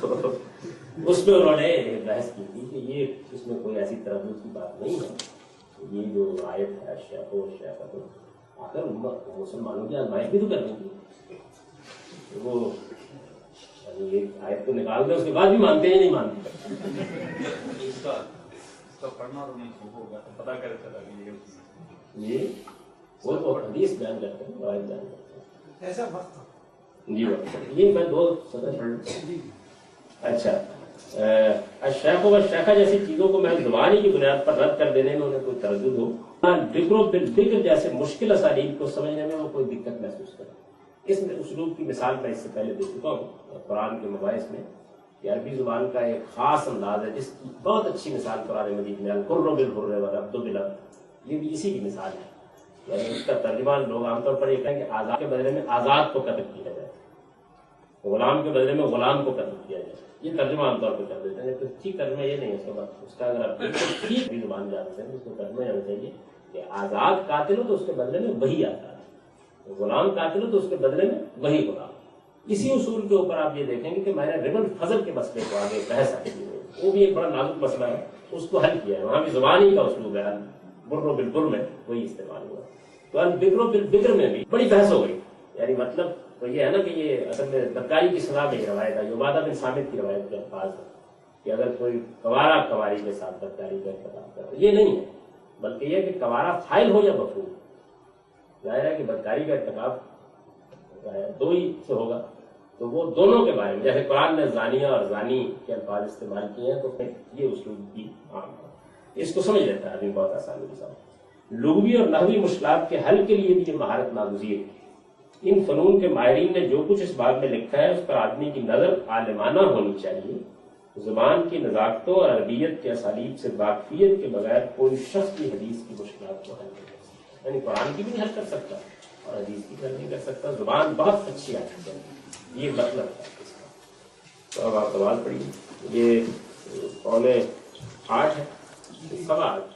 تو اس میں انہوں نے بحث کی تھی کہ یہ اس میں کوئی ایسی تردد کی بات نہیں ہے، یہ جو آیت ہے شیخ آخر مسلمانوں کی آزمائش بھی تو کر دیں گی، وہ ایک آیت کو نکال دیں اس کے بعد بھی مانتے ہیں نہیں مانتے. اس کا پڑھنا تو نہیں ہوگا تو پتا کر چلا جی وہ تو حدیث بیان کرتے ہیں، روایت بیان کرتے ہیں ایسا وقت جی. یہ میں 2 سطر پڑھ. اچھا الشیخ و الشیخہ جیسی چیزوں کو میں زبانی کی بنیاد پر رد کر دینے میں انہیں کوئی تردد ہو، ذکر و بالذکر جیسے مشکل اسالیب کو سمجھنے میں وہ کوئی دقت محسوس کرے. اس میں اسلوب کی مثال میں اس سے پہلے دے چکا ہوں قرآن کے مباحث میں کہ عربی زبان کا ایک خاص انداز ہے جس کی بہت اچھی مثال قرآن مجید میں الحر بالحر والعبد بالعبد، یہ بھی اسی کی مثال ہے. یعنی اس کا ترجمہ لوگ عام طور پر یہ کہیں کہ آزاد کے بدلے میں آزاد کو قتل کیا جائے، غلام کے بدلے میں غلام کو قتل کیا جائے، یہ ترجمہ عام طور پہ کر دیتے ہیں. تو ٹھیک ترجمہ یہ نہیں ہے اس کا بات. اس کا اگر آپ بالکل ٹھیک بھی زبان جانتے ہیں اس کو ترجمہ یہ ہونا چاہیے کہ آزاد قاتل ہو تو اس کے بدلے میں وہی آزاد، غلام قاتل ہو تو اس کے بدلے میں وہی غلام. اسی اصول کے اوپر آپ یہ دیکھیں گے کہ میں نے ربل فضل کے مسئلے کو آگے بحث آئی ہے، وہ بھی ایک بڑا نازک مسئلہ ہے، اس کو حل کیا ہے. وہاں بھی زبانی کا اسلوب ہے، البر بالبر میں وہی استعمال ہوا. تو البکر بالبکر میں بھی بڑی بحث ہو گئی. یعنی مطلب تو یہ ہے نا کہ یہ اصل میں بدکاری کی سزا میں یہ روایت ہے، عبادہ بن صامت کی روایت کے الفاظ ہے کہ اگر کوئی کوارا کواری کے ساتھ بدکاری کا ارتکاب کرے، یہ نہیں ہے بلکہ یہ کہ کوارا فائل ہو یا مفعول. ظاہر ہے کہ بدکاری کا ارتکاب 2 ہی سے ہوگا، تو وہ دونوں کے بارے میں جیسے قرآن نے زانیہ اور زانی کے الفاظ استعمال کیے ہیں تو پھر یہ اسلوب بھی عام ہے. اس کو سمجھ لیتا ہے آدمی بہت آسانی کے ساتھ. لغوی اور نحوی مشکلات کے حل کے لیے بھی یہ مہارت ناگزیر ہے. ان فنون کے ماہرین نے جو کچھ اس بات میں لکھا ہے اس پر آدمی کی نظر عالمانہ ہونی چاہیے. زبان کی نزاکتوں اور عربیت کے اسالیب سے واقفیت کے بغیر کوئی شخص بھی حدیث کی مشکلات کو حل نہیں کر سکتا. یعنی قرآن کی بھی نہیں حل کر سکتا اور حدیث کی حل نہیں کر سکتا. زبان بہت اچھی آتی ہے، یہ مطلب ہے اس کا. تو اب آپ سوال پڑھیے. یہ 7:45 ہے، 8 ہے، 8:15